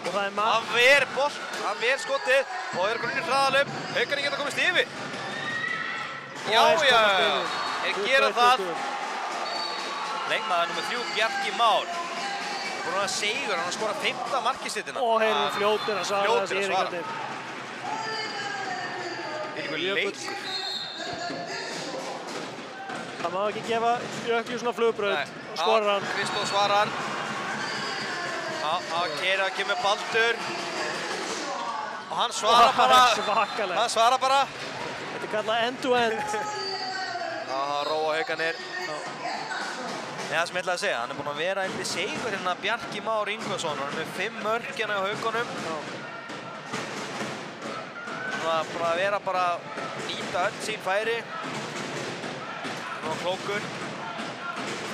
Og það er Hann ver bolt, hann ver skotið og er grunni hraðalöp. Haukarnir geta komist yfir. Já. Þeir gera það. Leikmaður nummer 3, Bjarki Már. Búinn að sigur, hann skora 5. markistíðina. Og heyrðu fljótur að svara þessi yringarnir. Einhver leikur. Það má ekki gefa Jökli svona flugbraut og skorar hann. Kristó svarar. Keira kemur Baldur. Og hann svarar bara. Svakalegt. Hann svarar bara. Þetta er kallað end-to-end. Hann róa Haukarnir. Það sem ég ætlaði að segja, hann er búinn að vera eitthvað sigur hérna Bjarki Már Ingvarsson. Hann er með 5 mörk hérna á Haukunum. Hann er bara að vera nýta öll sín færi. Hann var klókur.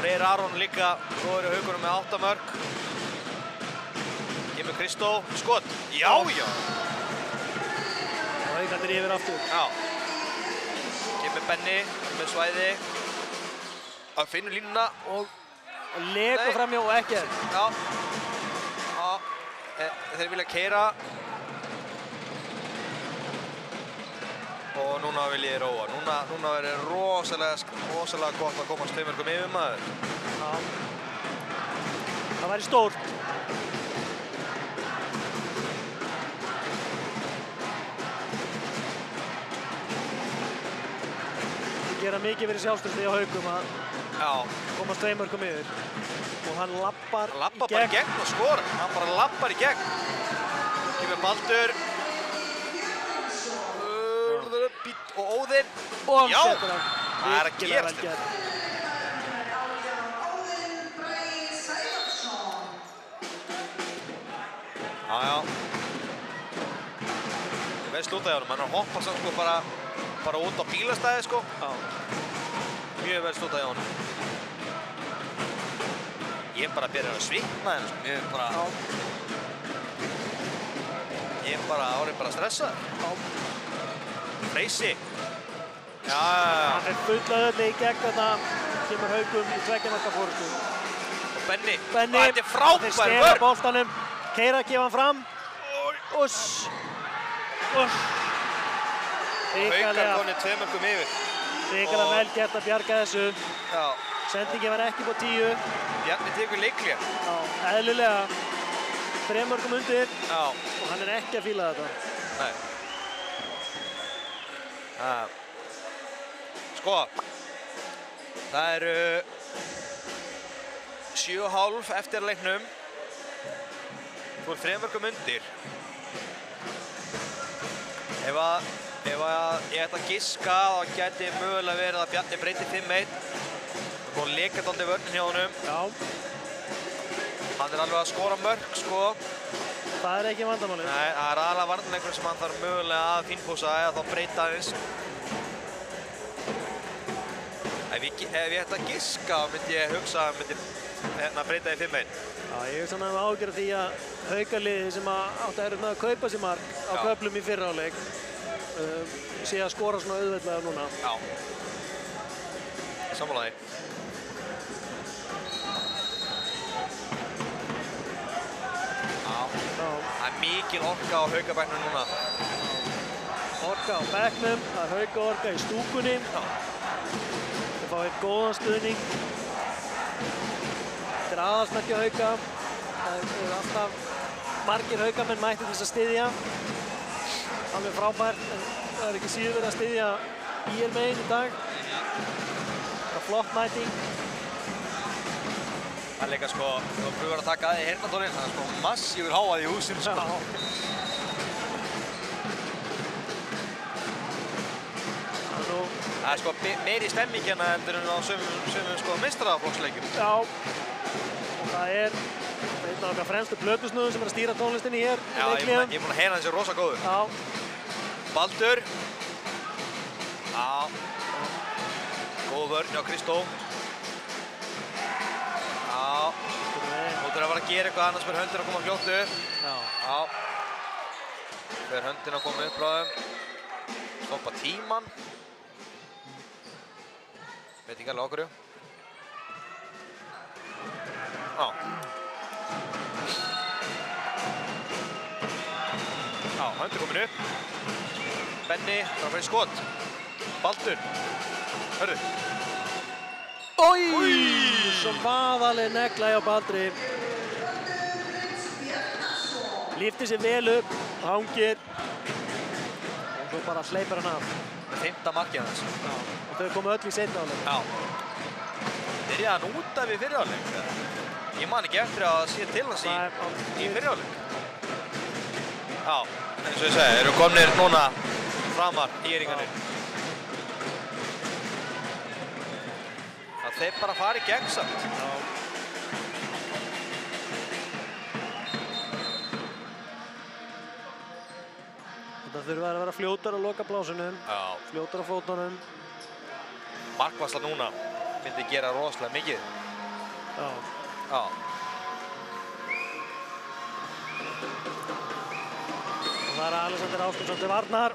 Freyr Aron líka góður í Haukunum með 8 mörk. Kemur Kristó, skot. Já. Og Haukarnir yfir aftur. Já. Kemur Benni með svæði. Hann finnur línuna og legur framjá og ekkert. Já. Þeir vilja keyra. Og núna vil ég róa. Núna verður rosalega gott að komast 2 mörkum yfir maður. Já. Það væri stórt. Gera mikið fyrir sjálfstöðsli á Haukum að komast 2 mörkum yfir. Og hann lappar í gegn. Bara í gegn og skora. Hann bara lappar í gegn. Kemur Baldur. Og Óðinn. Og já! setur hann. Það er að gerast. Já. Ég veist út af honum. Hann er að hoppa samt sko bara út á bílastæði sko. Já. Mjög vel stótt að honum. Ég er bara að byrja að svikna hérna sko. Ég er bara árið stressað. Já. Freysi. Já. Hann er fullaðurli í gegn þarna. Kemur Haukum í 2 marka fórustu. Og Benni. Benni. Þetta er frábær Þeir stela boltanum. Keira gefa hann fram. Uss. Haukar konið 2 mörkum yfir. Ríkilega vel gert að bjarga þessu. Já. Sendingin var ekki på 10. Bjarni tekur leiklega. Já, eðlilega. 3 mörkum undir. Já. Og hann er ekki að fíla þetta. Nei. Sko. Það eru 7,5 eftir leiknum. Þú sko 3 mörkum undir. Ef ég ætti að giska þá gæti mögulega verið að Bjarni breyti 5-1. Það er lekað dálítið vörnin hjá honum. Já. Hann er alveg að skora mörk sko. Það er ekki vandamálið. Nei, það er aðalega varnarleikurinn sem hann þarf mögulega að fínpúsa eða þá breyta aðeins. Ef ég ætti að giska þá myndi ég hugsa að myndi breyta í 5-1. Já, ég hef svona ágjörð því að Haukaliðið sem átti að með að kaupa sér mark á köflum í fyrra hálfleik sé að skora svona auðveldlega núna. Já. Sammála því. Það er mikil orka á Haukabæknum núna. Orka á bekknum, það er Haukaorka í stúkunni. Þeir fá einn góðan stuðning. Þetta er aðalsmerki Hauka. Það eru alltaf margir Haukamenn mættir til þess að styðja. Alveg frábært, en það er ekki síður verið að styðja IR megin í dag. Það er flott mæting. Það er líka sko, þú pröfur að taka aðeins í heyrnartólinn, það er sko massífur háað í húsinu sko. Það er sko meiri stemming hérna heldur en á sumum sko meistaraflokksleikjum. Já, og það er einn af okkar fremstu plötusnúðum sem er að stýra tónlistinni hér. Já, ég er búinn að heyra þessi rosa góður. Já. Baldur. Já. Góð vörn hjá Kristó. Já. Þú þurfir að fara að gera eitthvað annars fyrir höndin að koma fljótt upp. Já. Já. Fyrir höndin að koma upp bráðum. Stoppa tíman. Veit ekki alveg okkur. Já. Já, höndin komin upp. Benni, það fyrir skot. Baldur. Hörðu. Oj! Svo vaðaleg negla hjá Baldri. Lyfti sér vel upp, hangir. Og svo bara hleypar hann af. Með 5. markið hans. Já. Og þau komu öll í seinni hálfleik. Já. Þeir eru hann út af í fyrri hálfleik. Ég man ekki eftir að sé til hans í fyrri hálfleik. Já, eins og ég segi, eru komnir núna framar íringarnir. Þeir bara fara í gegn samt. Já. Þetta þurfa að vera fljótar á lokaplásunum. Já. Fljótar á fótunum. Markvarsla núna myndi gera rosalega mikið. Já. Já. Og það er Alexander Ásmundsson til varnar.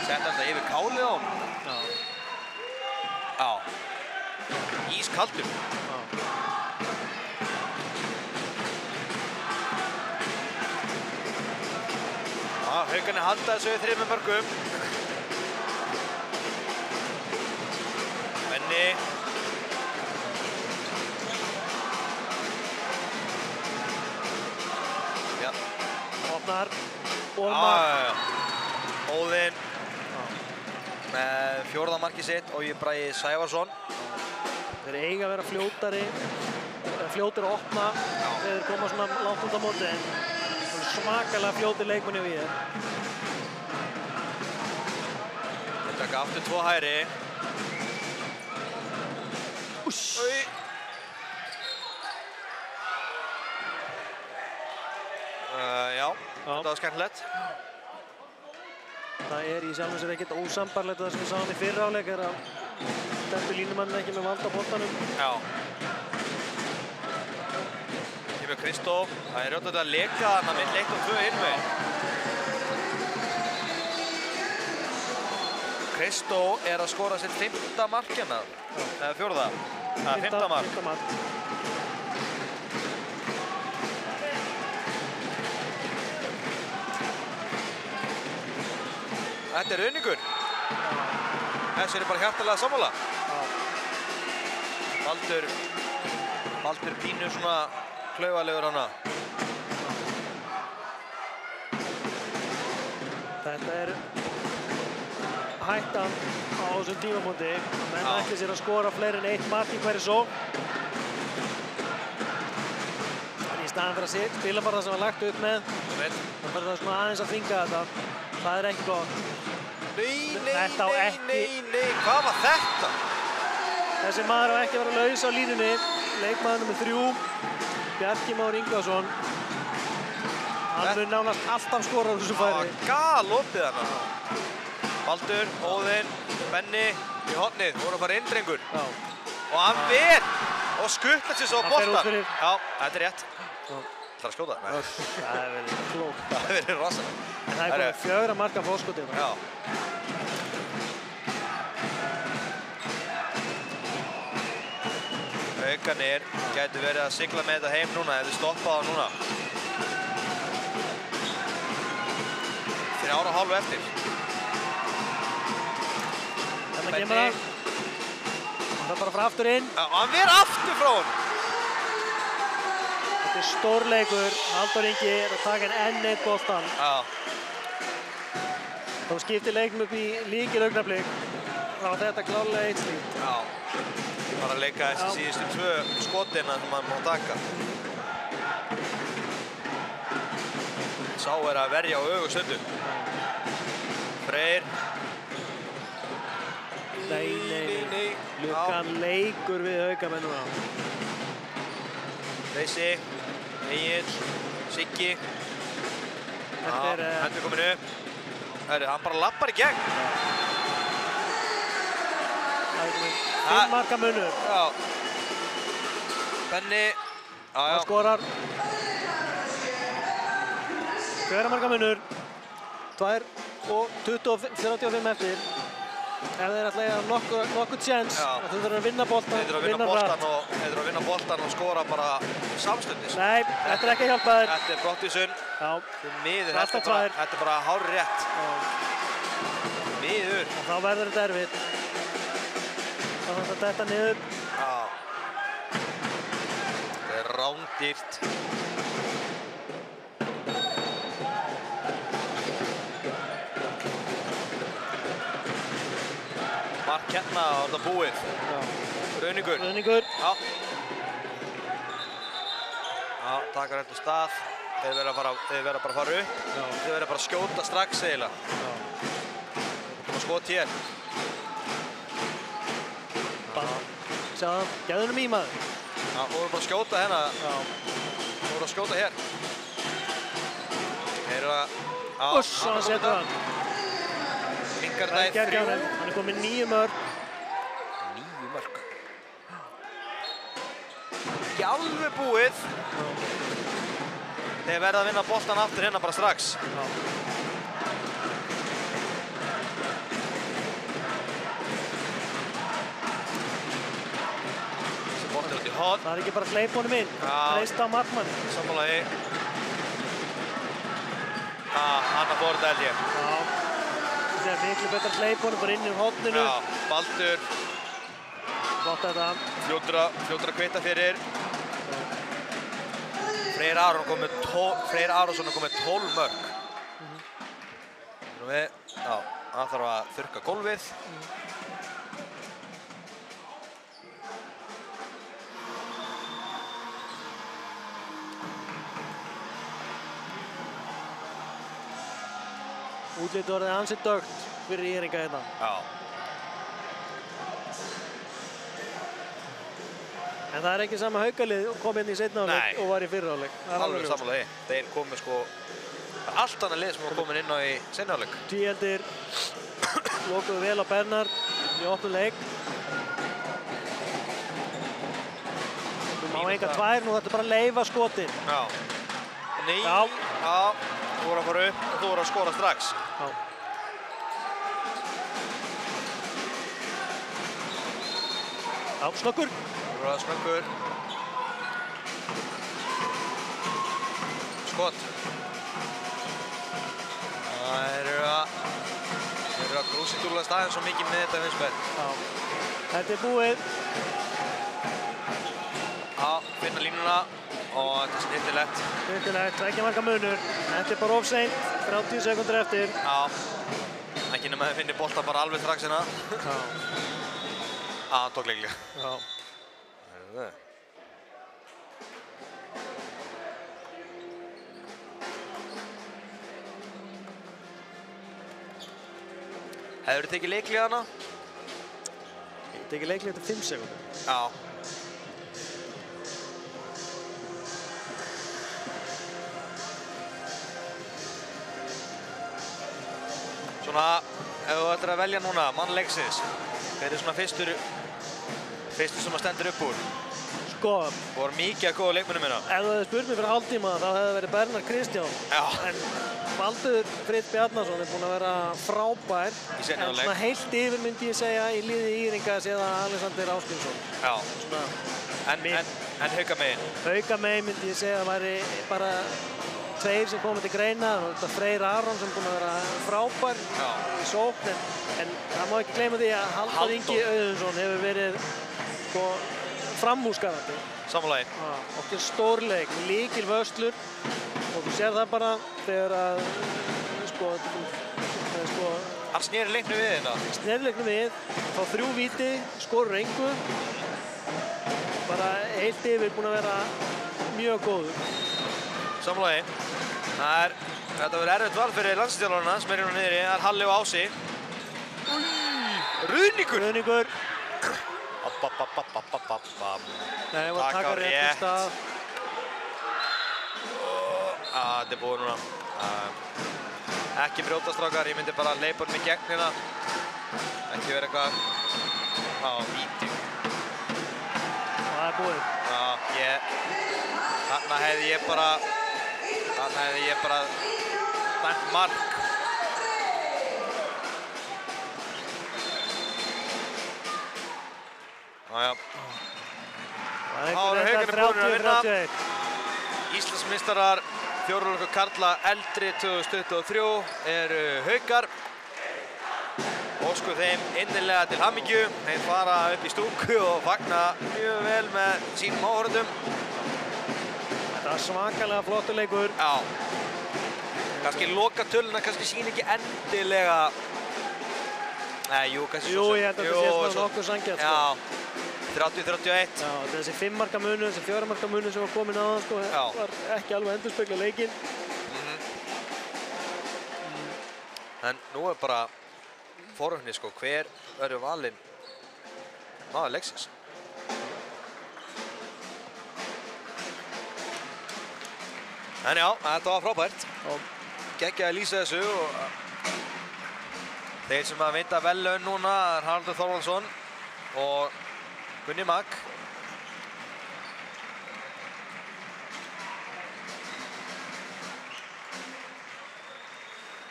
Setta þetta yfir kálið á honum. Já. Já. Ískaldur. Já. Já, Haukarnir halda þessu við 3 mörkum. Benni. Já. Opnar. Og Óðinn. Með 4. markið sitt og Bragi Sævarsson. Þeir eiga að vera fljótir að opna þegar þeir koma svona langt út á móti en svakalega fljótir leikmenni við þér. Þeir taka aftur 2 hægri. Úss! Já, þetta var skemmtilegt. Það er í sjálfum sér ekkert ósambarlegt það sem við sáum í fyrra hálfleik er að stendur línumann ekki með vald á boltanum. Já. Kemur Kristó. Það er rjótt að leka þarna mitt 1-2 innveginn. Kristó er að skora sitt 5. mark hérna. Eða 4. Það er 5. mark. 5. mark. Þetta er uningur. Þessi er bara hjartalega sammála. Baldur pínu svona klaufalegur hana. Þetta er hættan á þessum tímamóti. Menn ætli sér að skora fleiri en 1 mark í hverju sókn. staðan fyrir að spila bara það sem var lagt upp með. Það fyrir það svona aðeins að þvinga þetta. Það er ekki gott. Nei, Hvað var þetta? Þessi maður á ekki að vera laus á línunni. Leikmaður nr. 3, Bjarki Már Ingvarsson. Hann mun nánast alltaf skora úr þessu færi. Það var galopið hana. Baldur, Óðinn, Benni í hornið, voru að fara inn drengur. Já. Og hann ver og skuttlar sér svo á boltan. Hann fer út fyrir. Já, þetta er rétt. Já. Það er að skjóta? Nei. Það hefur verið klókt. Það hefur verið rosalega. En það er komið 4 marka fórskotið. Já. Haukarnir gætu verið að sigla með þetta heim núna ef þið stoppa það núna. 3,5 eftir. Þannig kemur hann. Það er bara frá aftur inn. Já, og hann ver aftur frá honum. Þetta er stórleikur. Halldór Ingi er að taka enn eitt boltan. Já. Þá skiptir leiknum upp í lykilaugnablik. Þá var þetta klárlega eitt slíkt. Já. Bara að leika þessi síðustu 2 skotina sem maður má taka. Sá er að verja á öfugstundu. Freyr. Nei. Lukan leikur við Haukamenn núna. Leysi, Egill, Siggi. Hendur komin upp. Hann bara lappar í gegn. 5 marka munur. Já. Benni. Hann skorar. 4 marka munur. 2 og 35 eftir. Ef þeir ætla að eiga nokkuð séns, þau þurfa að vinna boltan, vinna hratt. Þeir þurfa að vinna boltan og skora bara samstundis. Nei, þetta er ekki að hjálpa þér. Þetta er brottvísun. Já. Miður, þetta er bara hárið rétt. Miður. Og þá verður þetta erfitt. Þá þarf þetta detta niður. Já. Þetta er rándýrt. Mark hérna og þetta búið. Rauningur. Já. Já, takar þetta stað. Þeir verða bara að fara upp. Þeir verða bara að skjóta strax eiginlega. Koma skot hér. Sjáðu, gefðu hennum í maður. Já, þú verður bara að skjóta hérna. Þú verður að skjóta hér. Þeir eru að... Uss, hann setur hann. Lingardæð 3. Hann er komið 9 mörk. 9 mörk. Ekki alveg búið. Þeir verða að vinna boltan aftur hérna bara strax. Þessi bolti út í horn. Það er ekki bara að hleypa honum inn. Reist á markmanni. Sammálaði. Annar fór þetta held ég. Það er miklu betra að hleypa honum bara inn í horninu. Já, Baldur. Gott þetta. Fljótur að kveita fyrir. Freyr Arason kom með 12 mörk. Já, hann þarf að þurrka gólfið. Útlitið orðið ansið dögt fyrir Íringa hérna. Já. En það er ekki sama Haukalið kom inn í seinna hálfleik og var í fyrra hálfleik. Alveg sammála því. Þeir komu sko allt annað lið sem var komin inn á í seinna hálfleik. Tíeldir lokuðu vel á Bernhard í opnum leik. Þú má enga 2, nú þarftu bara að leyfa skotin. Já. Nei. Já. Þú voru að fara upp og þú voru að skora strax. Já. Já, snöggur. Þú voru að snöggur. Skot. Það eru að krúsitúla staðinn svo mikið með þetta finnst mér. Já. Þetta er búið. Já, finna línuna. Og þetta er snittilegt. Snittilegt, ekki marga munur. Þetta er bara of seint, 30 sekundur eftir. Já. Ekki nema að þið finnir boltan bara alveg strax hérna. Já. Hann tók leiklega. Já. Hefurðu tekið leiklið hana? Ég tekið leiklið eftir 5 sekúndur. Já. Svona, ef þú ættir að velja núna mann leiksins, hver svona fyrstur sem að stendur upp úr? Sko, voru mikið að góða leikmennum minna. Ef þú hefði spurt mig fyrir hálftíma þá hefði það verið Bernhard Kristján. Já. En Baldur Freyr Bjarnason er búinn að vera frábær. Í seinni hálfleik. En svona heilt yfir myndi ég segja í liði Írings eða Alexander Ásgrímsson. Já. Svona, En Haukamegin? Haukamegin myndi ég segja að væri bara 2 sem komið til greina. Þetta Freyr Aron sem er búinn að vera frábær í sókn. En það má ekki gleyma því að Halldór Ingi Auðunsson hefur verið sko, framúrskarandi. Samanlaginn. Okkur stórleik, líkil vörslur og þú sér það bara þegar að hann sneri leiknum við hérna. Sneri leiknum við, fá 3 víti, skorur engu. Bara heilt yfir búinn að vera mjög góður. Samanlaginn. Þetta verður erfitt val fyrir landsliðsþjálfarana sem er hérna niðri. Það er Halli og Ási. Ruðningur! Nei, var að taka rétt í stað. Þetta er búið núna. Ekki brjóta strákar, ég myndi bara leipa honum í gegn hérna. Ekki vera eitthvað víti. Það er búið. Þarna hefði ég bara dæmt mark. Það eru Haukarnir búnir að vinna. Íslandsmeistarar fjórðuflokka karla eldri 2023 eru Haukar. Óskum þeim innilega til hamingju. Þeir fara upp í stúku og fagna mjög vel með sínum áhorfendum. Þetta var svakalega flottur leikur. Já. Kannski lokatöluna kannski sín ekki endilega. Nei, jú, kannski svo sem. Jú, ég held að þetta sé svona nokkuð sanngjarnt. Já. 30-31. Já, þessi 5 marka munur, þessi 4 marka munur sem var komin aðan, sko, var ekki alveg endurspegla leikinn. En nú er bara forvöldni, sko, hver verður valinn maður leiksins? En já, þetta var frábært. Geggjaði að lýsa þessu og þeir sem að vinda verðlaun núna er Haraldur Þorvaldsson og Gunni Mag.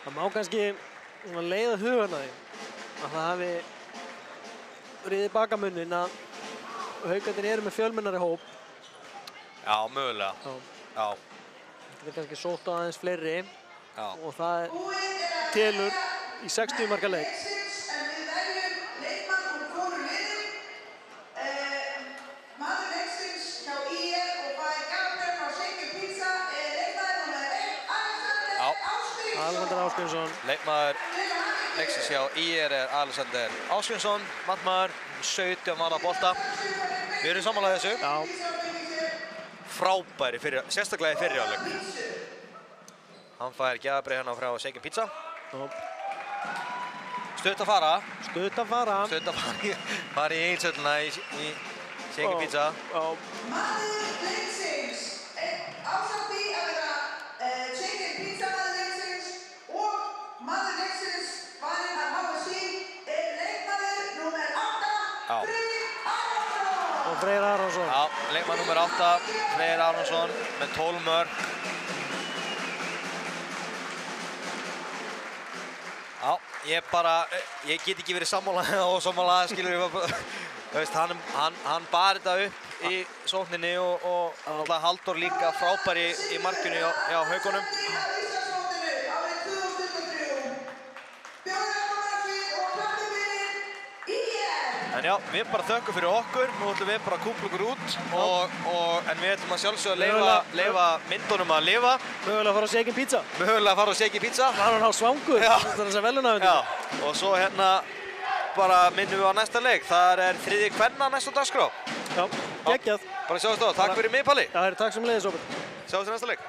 Það má kannski leiða hugan að því að það hafi riðið bakamunnin að Haukarnir eru með fjölmennari hóp. Já, mögulega. Já. Það er kannski sótt á aðeins fleiri. Já. Og það telur í 60 marka leik. Alexander Ásgrímsson. Leikmaður leiksins hjá IR er Alexander Ásgrímsson, markmaður 17 manna bolta. Við erum samanlega þessu. Já. Frábæri, sérstaklega í fyrri hálfleik. Hann fær gjafabreið hérna frá Shaken Pizza. Stutt að fara. Stutt að fara. Stutt að fara í einsölluna í Shaken Pizza. Ásamt því að vera Shaken Pizza maður leiksins og maður leiksins valinn af HSÍ er leikmaður númer 8, Freyr Aronsson. Og Freyr Aronsson. Já, leikmaður númer 8, Freyr Aronsson með 12 mörk. Já, ég get ekki verið sammála og sammála, skilur við. Hann bar þetta upp í sókninni og Halldór líka frábær í markinu hjá Haukunum. En já, við bara þökkum fyrir okkur, nú ætlum við bara að kúpla okkur út en við ætlum að sjálfsögðu að leyfa myndunum að lifa. Mögulega að fara á Shaken Pizza. Mögulega að fara á Shaken Pizza. Var hann hálf svangur, þess að velunafundum. Já, og svo hérna bara minnum við á næsta leik. Það er þriðji kvenna næsta dagskrá. Já, geggjað. Bara sjáumst á, takk fyrir mig, Palli. Já, takk sem leiðis, Óbjörn. Sjáumst í næsta leik.